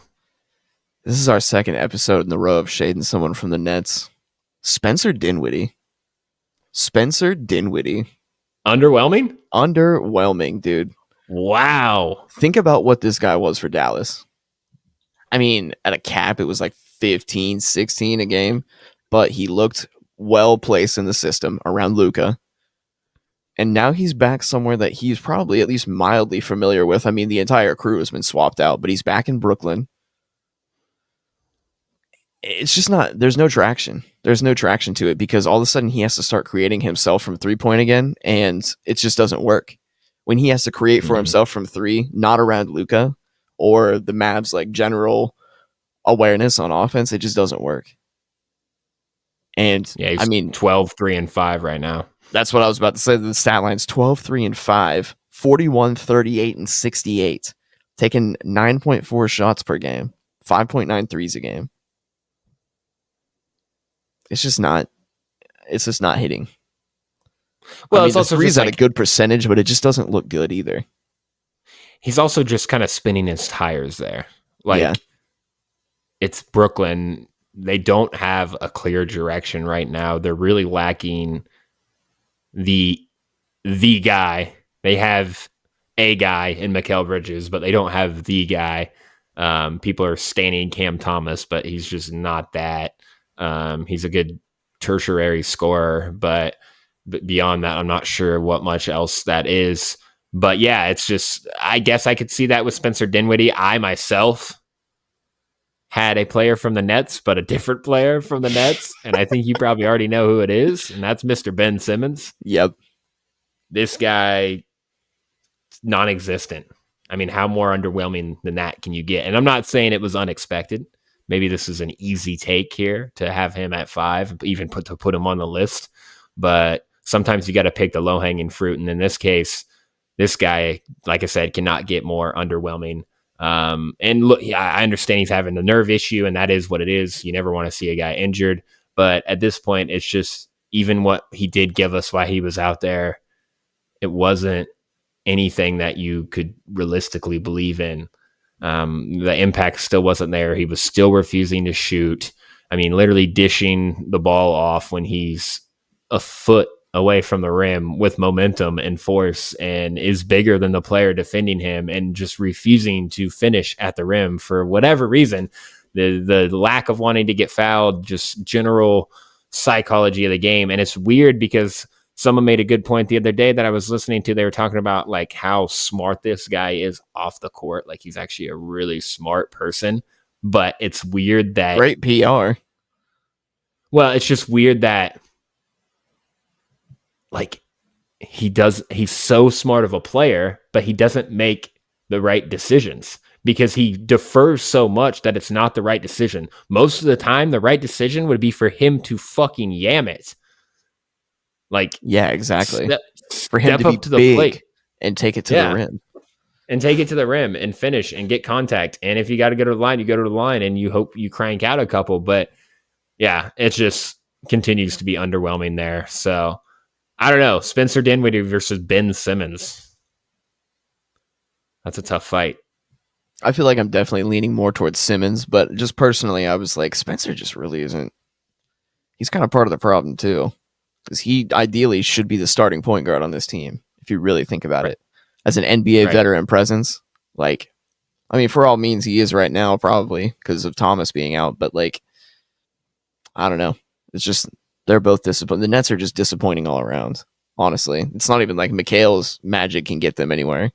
This is our second episode in the row of shading someone from the Nets. Spencer Dinwiddie. Underwhelming? Underwhelming, dude. Wow. Think about what this guy was for Dallas. I mean, at a cap, it was like 15, 16 a game, but he looked well placed in the system around Luka. And now he's back somewhere that he's probably at least mildly familiar with. I mean, the entire crew has been swapped out, but he's back in Brooklyn. It's just not, there's no traction. There's no traction to it because all of a sudden he has to start creating himself from 3-point again, and it just doesn't work. When he has to create for himself from 3, not around Luka or the Mavs like general awareness on offense, it just doesn't work. And yeah, he's I mean, 12, 3, and 5 right now. That's what I was about to say. The stat line's 12, 3, and 5, 41, 38, and 68. Taking 9.4 shots per game, 5.9 threes a game. It's just not hitting. Well, I mean, it's also threes just at a good percentage, but it just doesn't look good either. He's also just kind of spinning his tires there. Like, yeah. It's Brooklyn. They don't have a clear direction right now. They're really lacking the guy. They have a guy in Mikal Bridges, but they don't have the guy. People are standing Cam Thomas, but he's just not that. He's a good tertiary scorer, but beyond that, I'm not sure what much else that is. But yeah, it's just, I guess I could see that with Spencer Dinwiddie. I myself had a player from the Nets, but a different player from the Nets. And I think you probably already know who it is. And that's Mr. Ben Simmons. Yep. This guy, non-existent. I mean, how more underwhelming than that can you get? And I'm not saying it was unexpected. Maybe this is an easy take here to have him at 5, even put him on the list. But sometimes you got to pick the low-hanging fruit. And in this case, this guy, like I said, cannot get more underwhelming. And look, I understand he's having the nerve issue, and that is what it is. You never want to see a guy injured. But at this point, it's just, even what he did give us while he was out there, it wasn't anything that you could realistically believe in. The impact still wasn't there. He was still refusing to shoot. I mean, literally dishing the ball off when he's a foot away from the rim with momentum and force, and is bigger than the player defending him, and just refusing to finish at the rim for whatever reason. The lack of wanting to get fouled, just general psychology of the game. And it's weird because someone made a good point the other day that I was listening to. They were talking about like how smart this guy is off the court. Like, he's actually a really smart person, but it's weird that great PR. Well, it's just weird that like he's so smart of a player, but he doesn't make the right decisions because he defers so much that it's not the right decision. Most of the time, the right decision would be for him to fucking yam it. Like, yeah, exactly. For him step to be up to the big plate and take it to the rim. And take it to the rim and finish and get contact. And if you got to go to the line, you go to the line and you hope you crank out a couple. But yeah, it's just, continues to be underwhelming there. So I don't know. Spencer Dinwiddie versus Ben Simmons. That's a tough fight. I feel like I'm definitely leaning more towards Simmons, but just personally, I was like, Spencer just really isn't. He's kind of part of the problem too, because he ideally should be the starting point guard on this team. If you really think about Right. it, as an NBA Right. veteran presence, like, I mean, for all means, he is right now probably because of Thomas being out. But like, I don't know. It's just they're both disappointing. The Nets are just disappointing all around. Honestly, it's not even like Mikhail's magic can get them anywhere.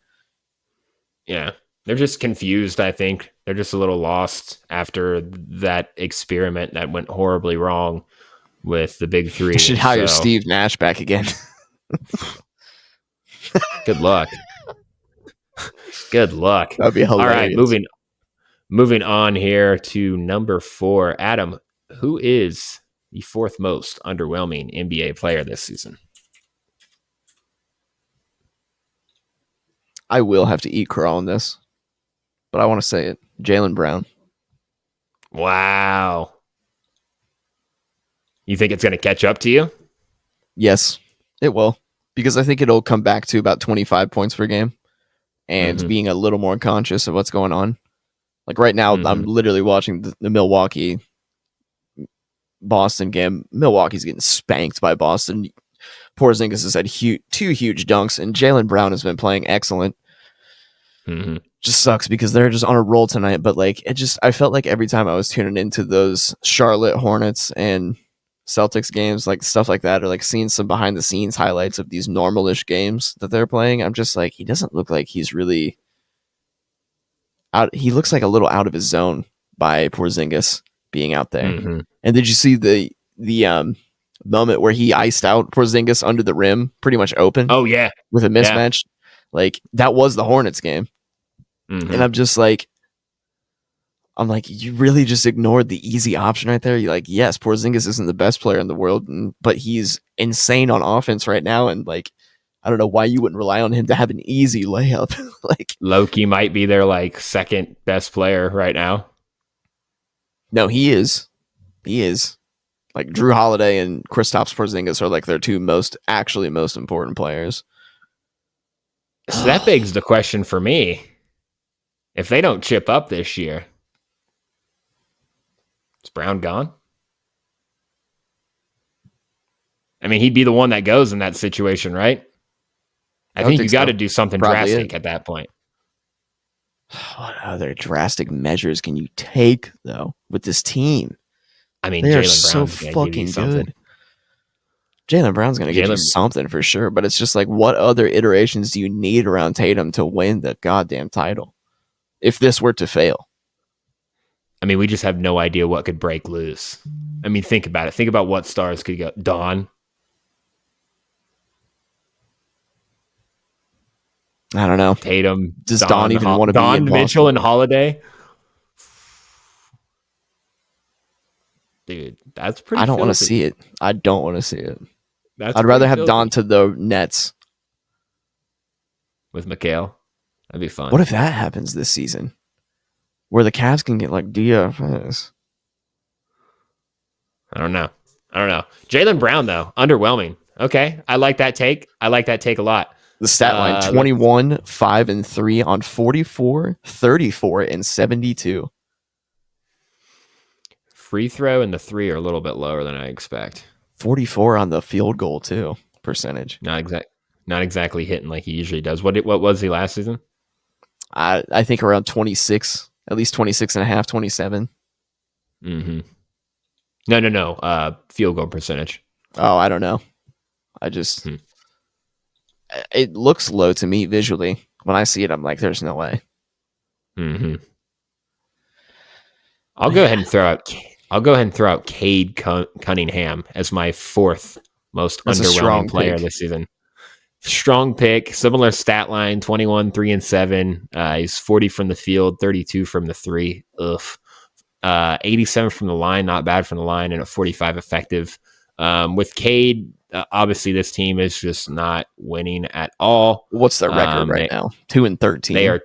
Yeah. They're just confused, I think. They're just a little lost after that experiment that went horribly wrong with the big They three. should hire So Steve Nash back again. good luck. Good luck. That'd be All right, hilarious. moving on here to number 4. Adam, who is the fourth most underwhelming NBA player this season? I will have to eat crow on this, but I want to say it. Jaylen Brown. Wow. You think it's going to catch up to you? Yes, it will. Because I think it'll come back to about 25 points per game and being a little more conscious of what's going on. Like right now, I'm literally watching the Milwaukee Boston game. Milwaukee's getting spanked by Boston. Porzingis has had two huge dunks, and Jaylen Brown has been playing excellent. Just sucks because they're just on a roll tonight. But like, I felt like every time I was tuning into those Charlotte Hornets and Celtics games, like stuff like that, or like seeing some behind the scenes highlights of these normalish games that they're playing, I'm just like, he doesn't look like he's really out. He looks like a little out of his zone by Porzingis being out there. And did you see the moment where he iced out Porzingis under the rim, pretty much open? Oh yeah, with a mismatch. Like that was the Hornets game. And I'm like, you really just ignored the easy option right there. You're like, yes, Porzingis isn't the best player in the world, but he's insane on offense right now. And like, I don't know why you wouldn't rely on him to have an easy layup. Like Loki might be their like second best player right now. No, he is. He is. Like Drew Holiday and Kristaps Porzingis are like their two most important players. So that begs the question for me. If they don't chip up this year, is Brown gone? I mean, he'd be the one that goes in that situation, right? I think you got to do something drastic at that point. What other drastic measures can you take, though, with this team? I mean, they are so fucking good. Jaylen Brown's going to give you something for sure, but it's just like, what other iterations do you need around Tatum to win the goddamn title if this were to fail? I mean, we just have no idea what could break loose. I mean, think about it. Think about what stars could go. Dawn. I don't know. Tatum. Does Dawn even want to be in Boston? Mitchell and Holiday? Dude, that's pretty I don't want to see it. I don't want to see it. I'd rather have Dawn to the Nets. With Mikhail. That'd be fun. What if that happens this season? Where the Cavs can get like DFS? I don't know. Jaylen Brown, though, underwhelming. Okay. I like that take. a lot. The stat line 21, 5, and 3 on 44, 34, and 72. Free throw and the 3 are a little bit lower than I expect. 44 on the field goal, too, percentage. Not exactly hitting like he usually does. What was he last season? I think around 26, at least 26 and a half, 27. No. Field goal percentage. Oh, I don't know. I just... It looks low to me visually. When I see it, I'm like, there's no way. I'll go ahead and throw out Cade Cunningham as my fourth most underwhelming player this season. Strong pick, similar stat line, 21, 3, and 7. He's 40 from the field, 32 from the 3. 87 from the line, not bad from the line, and a 45 effective. With Cade, obviously this team is just not winning at all. What's their record right now? 2-13. They are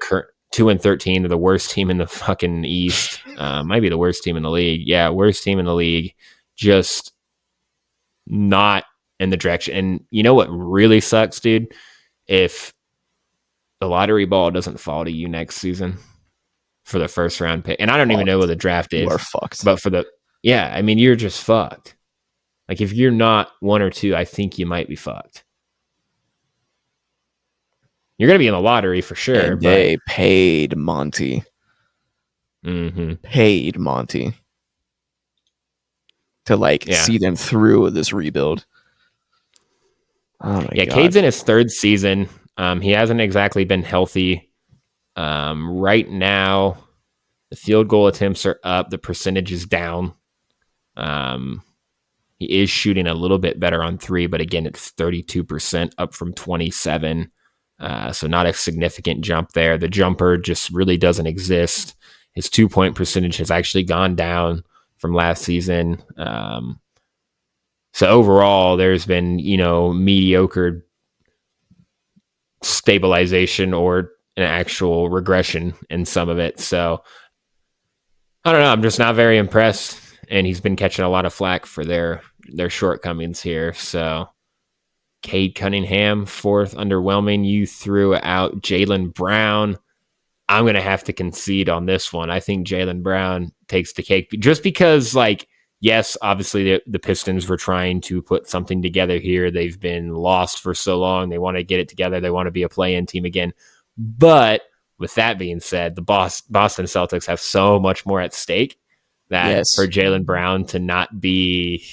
2-13. They're the worst team in the fucking East. Might be the worst team in the league. Yeah, worst team in the league. Just not in the direction. And you know what really sucks, dude? If the lottery ball doesn't fall to you next season for the first round pick. And I don't even know what Fucked. the draft You are is, fucked. but yeah, I mean, you're just fucked. Like if you're not 1 or 2, I think you might be fucked. You're going to be in the lottery for sure, And but they paid Monty. mm-hmm. Paid Monty to like Yeah. see them through this rebuild. Oh my Yeah, god. Cade's in his 3rd season. He hasn't exactly been healthy. Right now, the field goal attempts are up. The percentage is down. He is shooting a little bit better on 3, but again, it's 32% up from 27. So not a significant jump there. The jumper just really doesn't exist. His 2-point percentage has actually gone down from last season. So overall, there's been, mediocre stabilization or an actual regression in some of it. So I don't know. I'm just not very impressed. And he's been catching a lot of flack for their shortcomings here. So Cade Cunningham, 4th, underwhelming. You threw out Jaylen Brown. I'm going to have to concede on this one. I think Jaylen Brown takes the cake just because, like, yes, obviously the Pistons were trying to put something together here. They've been lost for so long. They want to get it together. They want to be a play-in team again. But with that being said, the Boston Celtics have so much more at stake that for Yes. Jaylen Brown to not be,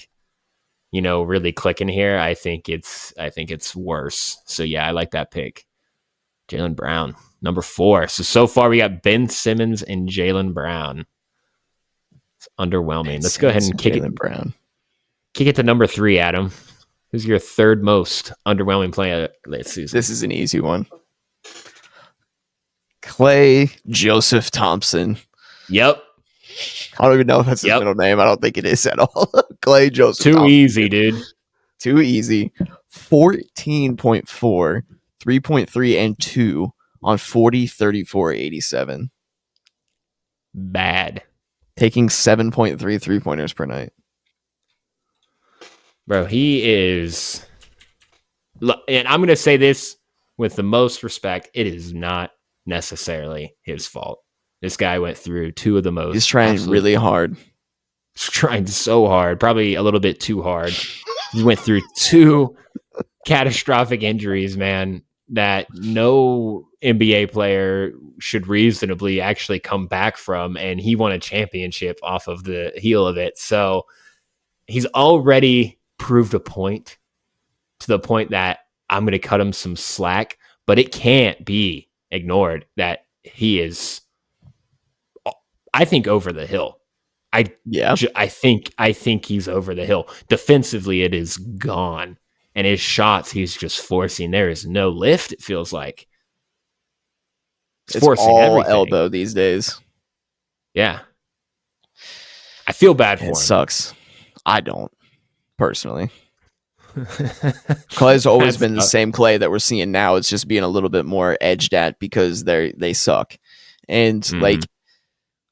really clicking here, I think it's worse. So yeah, I like that pick. Jaylen Brown, number 4. So far we got Ben Simmons and Jaylen Brown. It's underwhelming. Ben Let's go ahead Simmons and and Jaylen Brown. kick it to number 3, Adam. Who's your 3rd most underwhelming player this season? This is an easy one. Klay Joseph Thompson. Yep. I don't even know if that's his middle name. I don't think it is at all. Klay Joseph Too Thompson. easy, dude. Too easy. 14.4, 3.3, and 2 on 40, 34, 87. Bad. Taking 7.3 3-pointers per night. Bro, he is... And I'm going to say this with the most respect. It is not necessarily his fault. This guy went through 2 of the most... He's trying really hard. He's trying so hard. Probably a little bit too hard. He went through 2 catastrophic injuries, man, that no NBA player should reasonably actually come back from, and he won a championship off of the heel of it. So he's already proved a point to the point that I'm going to cut him some slack, but it can't be ignored that he is, I think, over the hill. I think he's over the hill. Defensively, it is gone. And his shots, he's just forcing. There is no lift, it feels like. It's forcing all everything. elbow these days. Yeah. I feel bad for him. It sucks. I don't, personally. Clay's always been the same Clay that we're seeing now. It's just being a little bit more edged at because they suck. And like,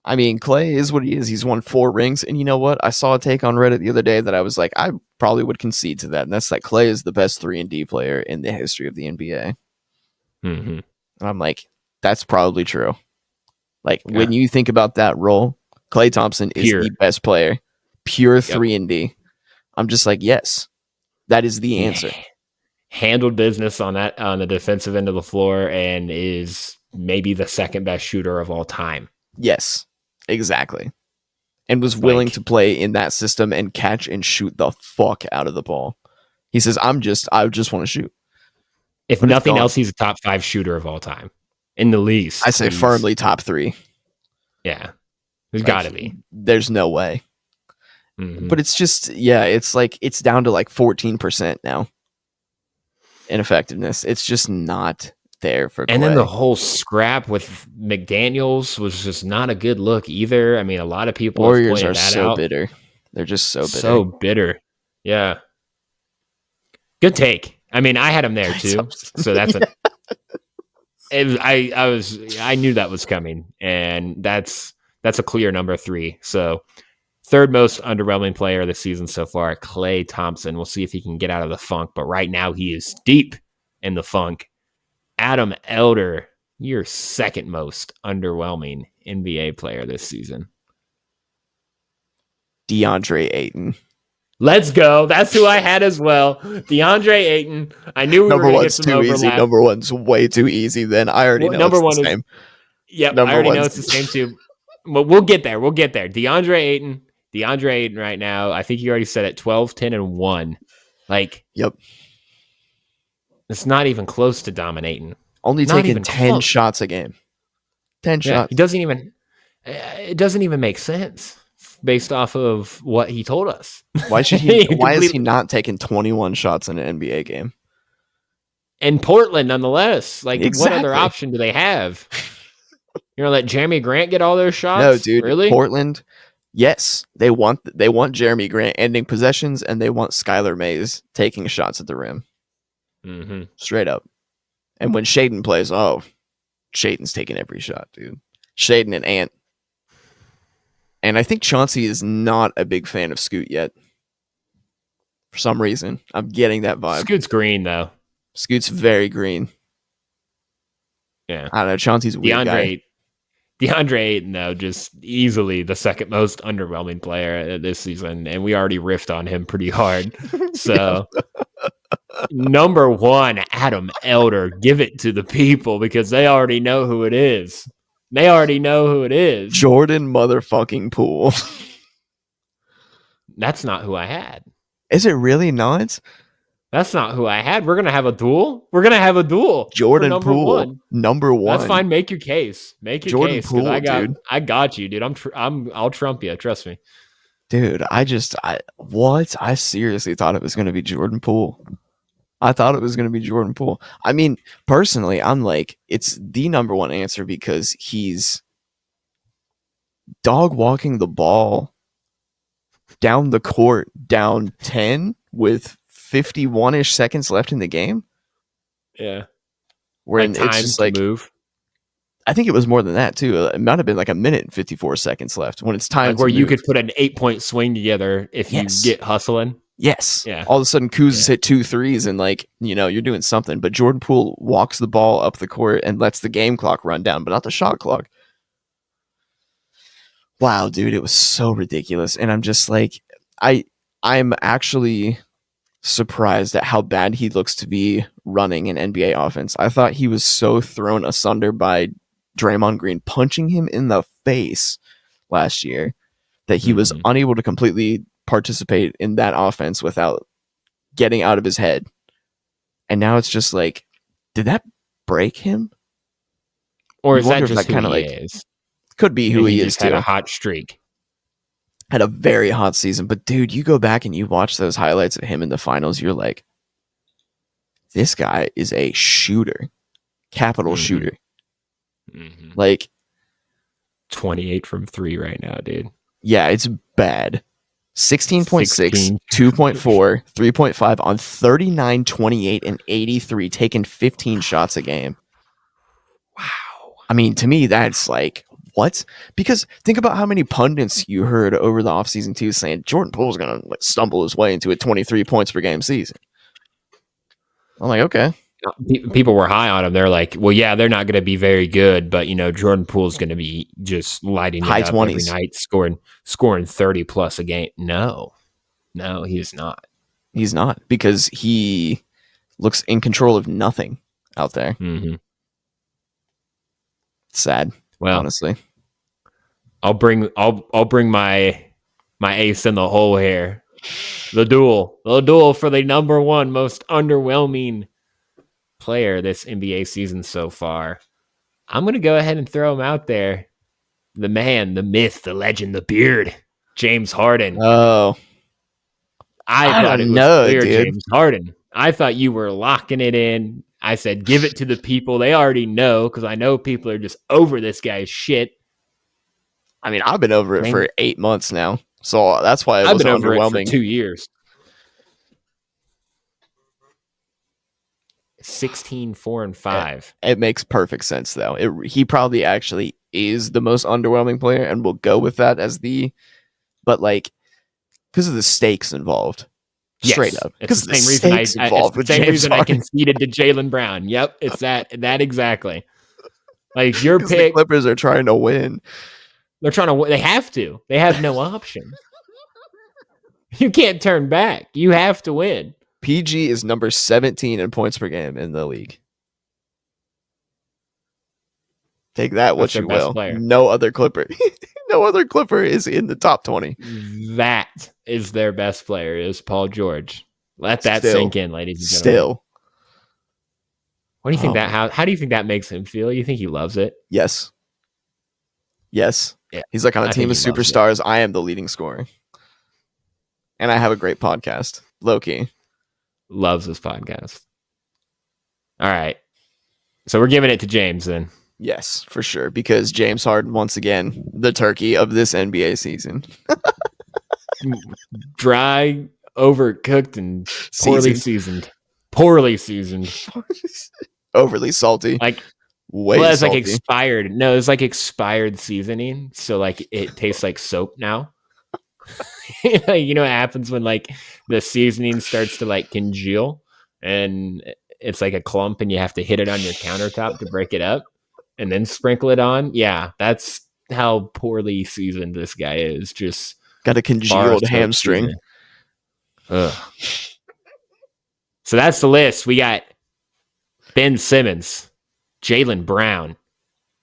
I mean, Clay is what he is. He's won 4 rings. And you know what? I saw a take on Reddit the other day that I was like, I probably would concede to that. And that's like Clay is the best 3-and-D player in the history of the NBA. And I'm like, that's probably true. Like, when you think about that role, Klay Thompson is the best player. Pure 3-and-D. I'm just like, yes, that is the answer. Handled business on the defensive end of the floor and is maybe the 2nd best shooter of all time. Yes, exactly. And was willing to play in that system and catch and shoot the fuck out of the ball. He says, I just want to shoot. If nothing else, he's a top 5 shooter of all time. In the least. I say firmly top 3. Yeah. There's got to be. There's no way. But it's just, it's like, it's down to like 14% now in effectiveness. It's just not there for Clay. And then the whole scrap with McDaniels was just not a good look either. I mean, a lot of people Warriors are so bitter. They're just so bitter. So bitter. Yeah. Good take. I mean, I had him there too. So that's I knew that was coming, and that's a clear number 3. So Third most underwhelming player of the season so far, Klay Thompson. We'll see if he can get out of the funk, but right now he is deep in the funk. Adam Elder, your second most underwhelming NBA player this season. DeAndre Ayton. Let's go. That's who I had as well. DeAndre Ayton. I knew we were Number going to get one's some too easy. overlap. Number one's way too easy. Then I already know Number it's the one is, same. yep, I Number already know one's it's the same too. But we'll get there. We'll get there. DeAndre Ayton. DeAndre Ayton right now, I think you already said it, 12, 10, and 1. Like, yep. It's not even close to dominating. Only Not taking even 10 close. shots a game. 10 Yeah, shots. it doesn't even make sense based off of what he told us. Why is he not taking 21 shots in an NBA game? In Portland, nonetheless. Like, exactly. What other option do they have? You're gonna let Jeremy Grant get all those shots? No, dude. Really? Portland, yes, they want Jeremy Grant ending possessions, and they want Skylar Mays taking shots at the rim. Mm-hmm. Straight up. And when Shaden plays, Shaden's taking every shot, dude. Shaden and Ant. And I think Chauncey is not a big fan of Scoot yet. For some reason, I'm getting that vibe. Scoot's green, though. Scoot's very green. Yeah. I don't know. Chauncey's a weird guy. DeAndre Ayton, though, just easily the second most underwhelming player this season. And we already riffed on him pretty hard. So, number one, Adam Elder. Give it to the people because they already know who it is. Jordan motherfucking Poole. That's not who I had. Is it really not? That's not who I had. We're gonna have a duel. Jordan Poole, number one. That's fine. Make your case. Jordan Poole, I got you, dude. I'll trump you. Trust me, dude. I seriously thought it was gonna be Jordan Poole. I mean, personally, I'm like, it's the number one answer because he's dog walking the ball down the court, down 10 with 51-ish seconds left in the game. Yeah. Where it's just like move. I think it was more than that too. It might have been like a minute and 54 seconds left when it's time where you could put an 8-point swing together if you get hustling. Yes. Yeah. All of a sudden, Kuz has hit 2 threes and you're doing something. But Jordan Poole walks the ball up the court and lets the game clock run down, but not the shot clock. Wow, dude, it was so ridiculous. And I'm just like, I'm actually surprised at how bad he looks to be running an NBA offense. I thought he was so thrown asunder by Draymond Green punching him in the face last year that he was unable to completely participate in that offense without getting out of his head. And now it's just like, did that break him? Or is that just who he is? Could be who he is too. Had a hot streak. Had a very hot season. But dude, you go back and you watch those highlights of him in the finals, you're like, this guy is a shooter. Capital shooter. Mm-hmm. Like 28 from 3 right now, dude. Yeah, it's bad. 16.6, 2.4, 3.5 on 39, 28, and 83, taking 15 shots a game. Wow. I mean, to me, that's like, what? Because think about how many pundits you heard over the offseason, too, saying Jordan Poole's going to stumble his way into a 23 points per game season. I'm like, okay. People were high on him. They're like, well, yeah, they're not going to be very good, but Jordan Poole's going to be just lighting high it up 20s every night, scoring 30 plus a game. No, he's not. He's not, because he looks in control of nothing out there. Mm-hmm. Sad, honestly. I'll bring my ace in the hole here. The duel for the number one most underwhelming player this NBA season so far. I'm going to go ahead and throw him out there. The man, the myth, the legend, the beard, James Harden. Oh. I thought it was clear, dude. James Harden. I thought you were locking it in. I said, give it to the people. They already know, because I know people are just over this guy's shit. I mean, I've been over it for 8 months now. So that's why I've been over it for 2 years. 16, 4, and 5. It makes perfect sense, though. He probably actually is the most underwhelming player, and we'll go with that as the but like because of the stakes involved. Straight Yes, up. it's Because the of the same reason stakes it's involved the with same James reason I Harden. conceded to Jaylen Brown. Yep, it's that exactly. Like your Because the pick, Clippers are trying to win. they're trying to. They have to. They have no option. You can't turn back. You have to win. PG is number 17 in points per game in the league. Take that That's what their you best will. player. No other Clipper. No other Clipper is in the top 20. That is their best player, is Paul George. Let that Still. sink in, ladies and gentlemen. Still. What do you think Oh that? my- How do you think that makes him feel? You think he loves it? Yes. Yes. Yeah, He's like, on a I team think of he loves it. superstars, I am the leading scorer. And I have a great podcast. Low-key. Loves this podcast. All right, so we're giving it to James then. Yes, for sure. Because James Harden, once again, the turkey of this NBA season. Dry, overcooked, and poorly seasoned. Poorly seasoned. Overly salty. Like, Way well, it's like salty. expired. No, it's like expired seasoning. So like it tastes like soap now. You know what happens when like the seasoning starts to like congeal and it's like a clump and you have to hit it on your countertop to break it up and then sprinkle it on. Yeah, that's how poorly seasoned this guy is. Just Got a bar congealed soap hamstring. seasoning. Ugh. So that's the list. We got Ben Simmons, Jaylen Brown,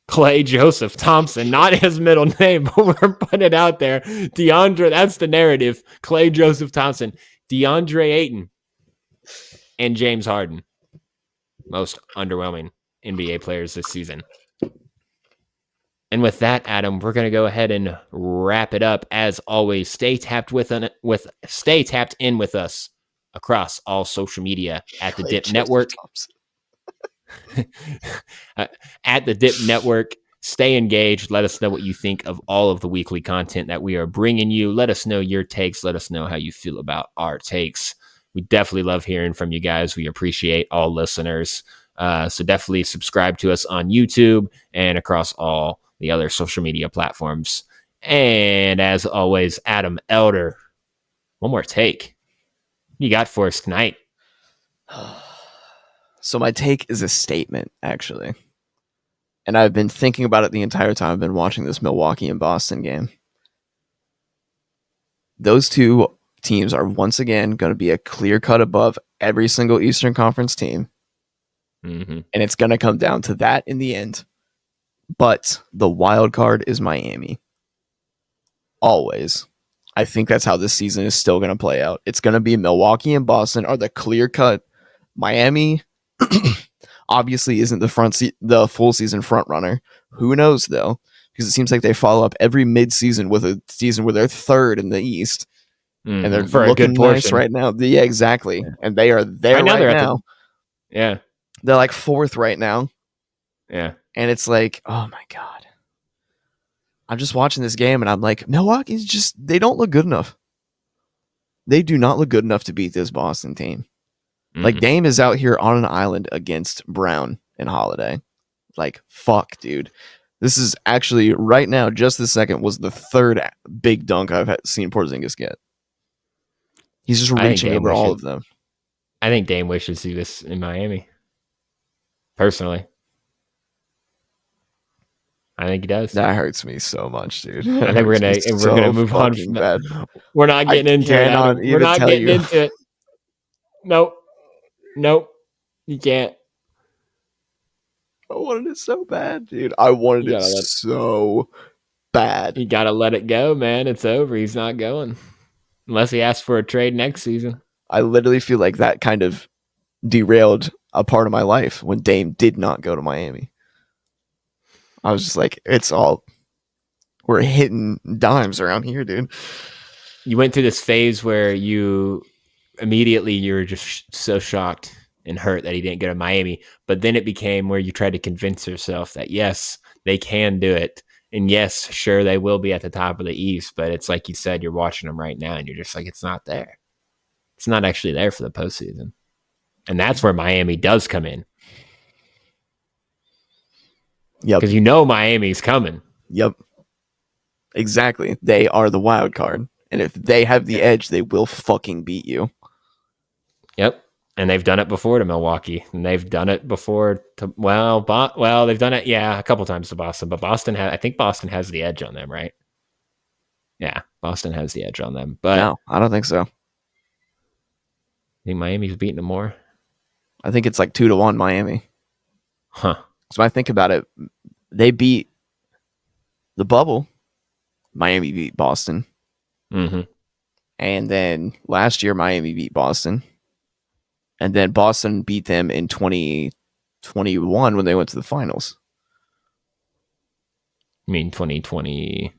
Clay Joseph Thompson, not his middle name, but we're putting it out there. that's the narrative. Clay Joseph Thompson, DeAndre Ayton, and James Harden. Most underwhelming NBA players this season. And with that, Adam, we're going to go ahead and wrap it up. As always, stay tapped in with us across all social media at the Dip Network. At the Dip Network. Stay engaged. Let us know what you think of all of the weekly content that we are bringing you. Let us know your takes. Let us know how you feel about our takes. We definitely love hearing from you guys. We appreciate all listeners. So definitely subscribe to us on YouTube and across all the other social media platforms. And as always, Adam Elder, one more take. What you got for us tonight? So my take is a statement, actually. And I've been thinking about it the entire time I've been watching this Milwaukee and Boston game. Those two teams are once again going to be a clear cut above every single Eastern Conference team. Mm-hmm. And it's going to come down to that in the end. But the wild card is Miami. Always. I think that's how this season is still going to play out. It's going to be Milwaukee and Boston are the clear cut. Miami obviously isn't the full season front runner. Who knows though? Because it seems like they follow up every mid-season with a season where they're third in the East. Mm-hmm. And they're for looking a good portion nice right now. Yeah, exactly. Yeah. And they are there right now. Yeah. They're like fourth right now. Yeah. And it's like, oh my God. I'm just watching this game and I'm like, Milwaukee's just, they don't look good enough. They do not look good enough to beat this Boston team. Mm-hmm. Like Dame is out here on an island against Brown and Holiday. Like, fuck, dude. This is actually right now, just this second, was the third big dunk I've seen Porzingis get. He's just reaching over all of them. I think Dame wishes he was in Miami. Personally. I think he does. That hurts me so much, dude. I think we're gonna move on from that. We're not getting into it, Adam. We're not getting into it. Nope. You can't. I wanted it so bad, dude. I wanted it so bad. You gotta let it go, man. It's over. He's not going. Unless he asks for a trade next season. I literally feel like that kind of derailed a part of my life when Dame did not go to Miami. I was just like, we're hitting dimes around here, dude. You went through this phase where you were just so shocked and hurt that he didn't go to Miami. But then it became where you tried to convince yourself that, yes, they can do it. And yes, sure, they will be at the top of the East. But it's like you said, you're watching them right now and you're just like, it's not there. It's not actually there for the postseason. And that's where Miami does come in. Yep. Because Miami's coming. Yep. Exactly. They are the wild card. And if they have the edge, they will fucking beat you. Yep. And they've done it before to Milwaukee, and they've done it before to they've done it a couple times to Boston, but I think Boston has the edge on them, right? Yeah, Boston has the edge on them, but No, I don't think so. I think Miami's beating them more. I think it's like 2-1 Miami. Huh. So when I think about it, they beat the bubble. Miami beat Boston. Mm-hmm. And then last year, Miami beat Boston. And then Boston beat them in 2021 when they went to the finals. I mean, 2020.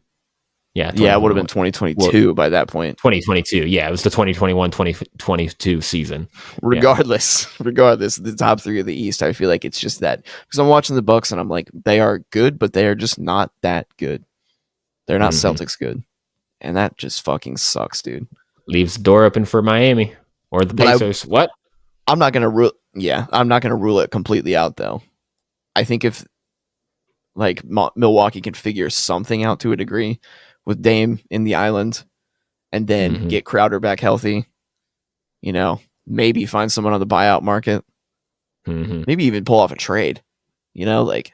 Yeah, it would have been 2022 by that point. 2022. Yeah, it was the 2021-2022 season. Regardless, the top three of the East, I feel like it's just that. Because I'm watching the Bucks and I'm like, they are good, but they are just not that good. They're not Celtics good. And that just fucking sucks, dude. Leaves the door open for Miami or the Pacers. What? I'm not going to rule it completely out, though. I think if like Milwaukee can figure something out to a degree with Dame in the island and then get Crowder back healthy, maybe find someone on the buyout market, maybe even pull off a trade, like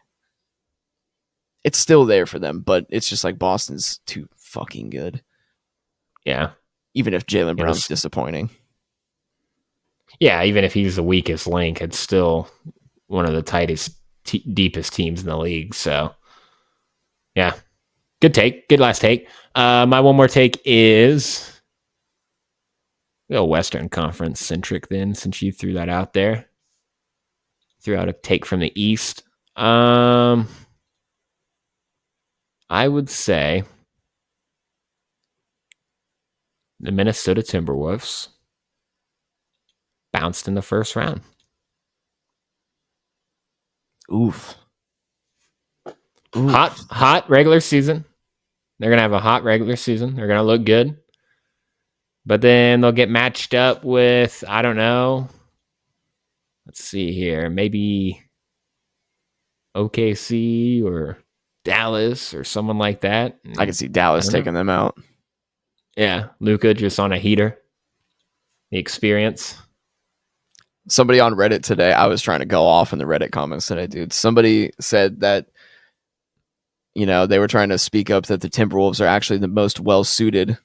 it's still there for them, but it's just like Boston's too fucking good. Yeah. Even if Jaylen Brown's disappointing. Yeah, even if he's the weakest link, it's still one of the tightest, deepest teams in the league. So, yeah. Good take. Good last take. My one more take is go Western Conference centric then, since you threw that out there. Threw out a take from the East. I would say the Minnesota Timberwolves bounced in the first round. Oof. Hot regular season. They're going to have a hot regular season. They're going to look good. But then they'll get matched up with, I don't know. Let's see here. Maybe OKC or Dallas or someone like that. I can see Dallas taking them out. Yeah. Luka just on a heater. The experience. Somebody on Reddit today, I was trying to go off in the Reddit comments today, dude. Somebody said that, they were trying to speak up that the Timberwolves are actually the most well-suited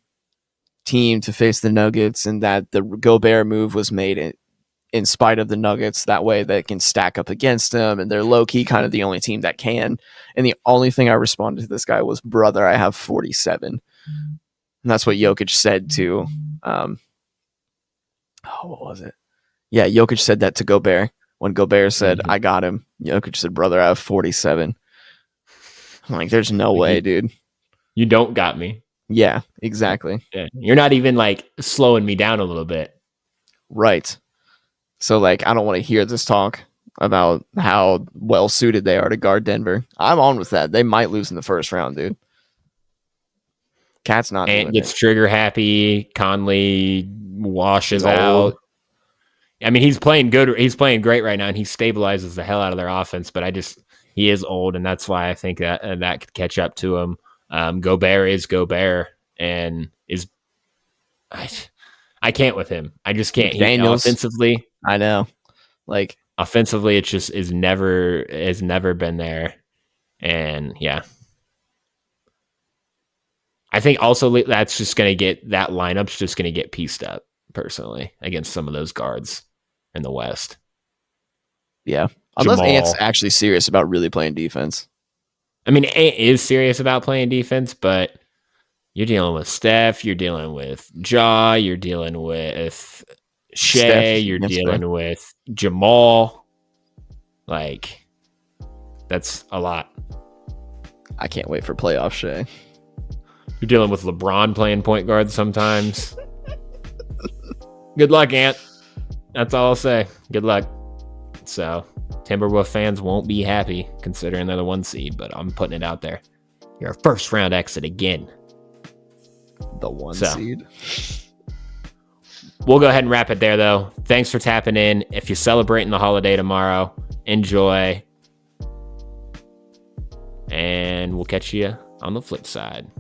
team to face the Nuggets and that the Gobert move was made in spite of the Nuggets. That way they can stack up against them, and they're low-key kind of the only team that can. And the only thing I responded to this guy was, brother, I have 47. And that's what Jokic said to, what was it? Yeah, Jokic said that to Gobert. When Gobert said, I got him, Jokic said, brother, I have 47. I'm like, there's no way, dude. You don't got me. Yeah, exactly. Yeah. You're not even like slowing me down a little bit. Right. So like, I don't want to hear this talk about how well suited they are to guard Denver. I'm on with that. They might lose in the first round, dude. Cat's not Ant gets trigger happy. Conley washes out. I mean, he's playing good. He's playing great right now, and he stabilizes the hell out of their offense. But he is old, and that's why I think that could catch up to him. Gobert is Gobert, and I can't with him. I just can't. Offensively, I know. Like offensively, it just has never been there, and yeah. I think also that's just going to get that lineup's just going to get pieced up personally against some of those guards in the West. Yeah. Unless Ant's actually serious about really playing defense. I mean, Ant is serious about playing defense, but you're dealing with Steph, you're dealing with Ja, you're dealing with Shea, you're dealing with Jamal. Like, that's a lot. I can't wait for playoff Shea. You're dealing with LeBron playing point guard sometimes. Good luck, Ant. That's all I'll say. Good luck. So, Timberwolves fans won't be happy considering they're the 1 seed, but I'm putting it out there. You're a first round exit again. The 1 seed. We'll go ahead and wrap it there, though. Thanks for tapping in. If you're celebrating the holiday tomorrow, enjoy. And we'll catch you on the flip side.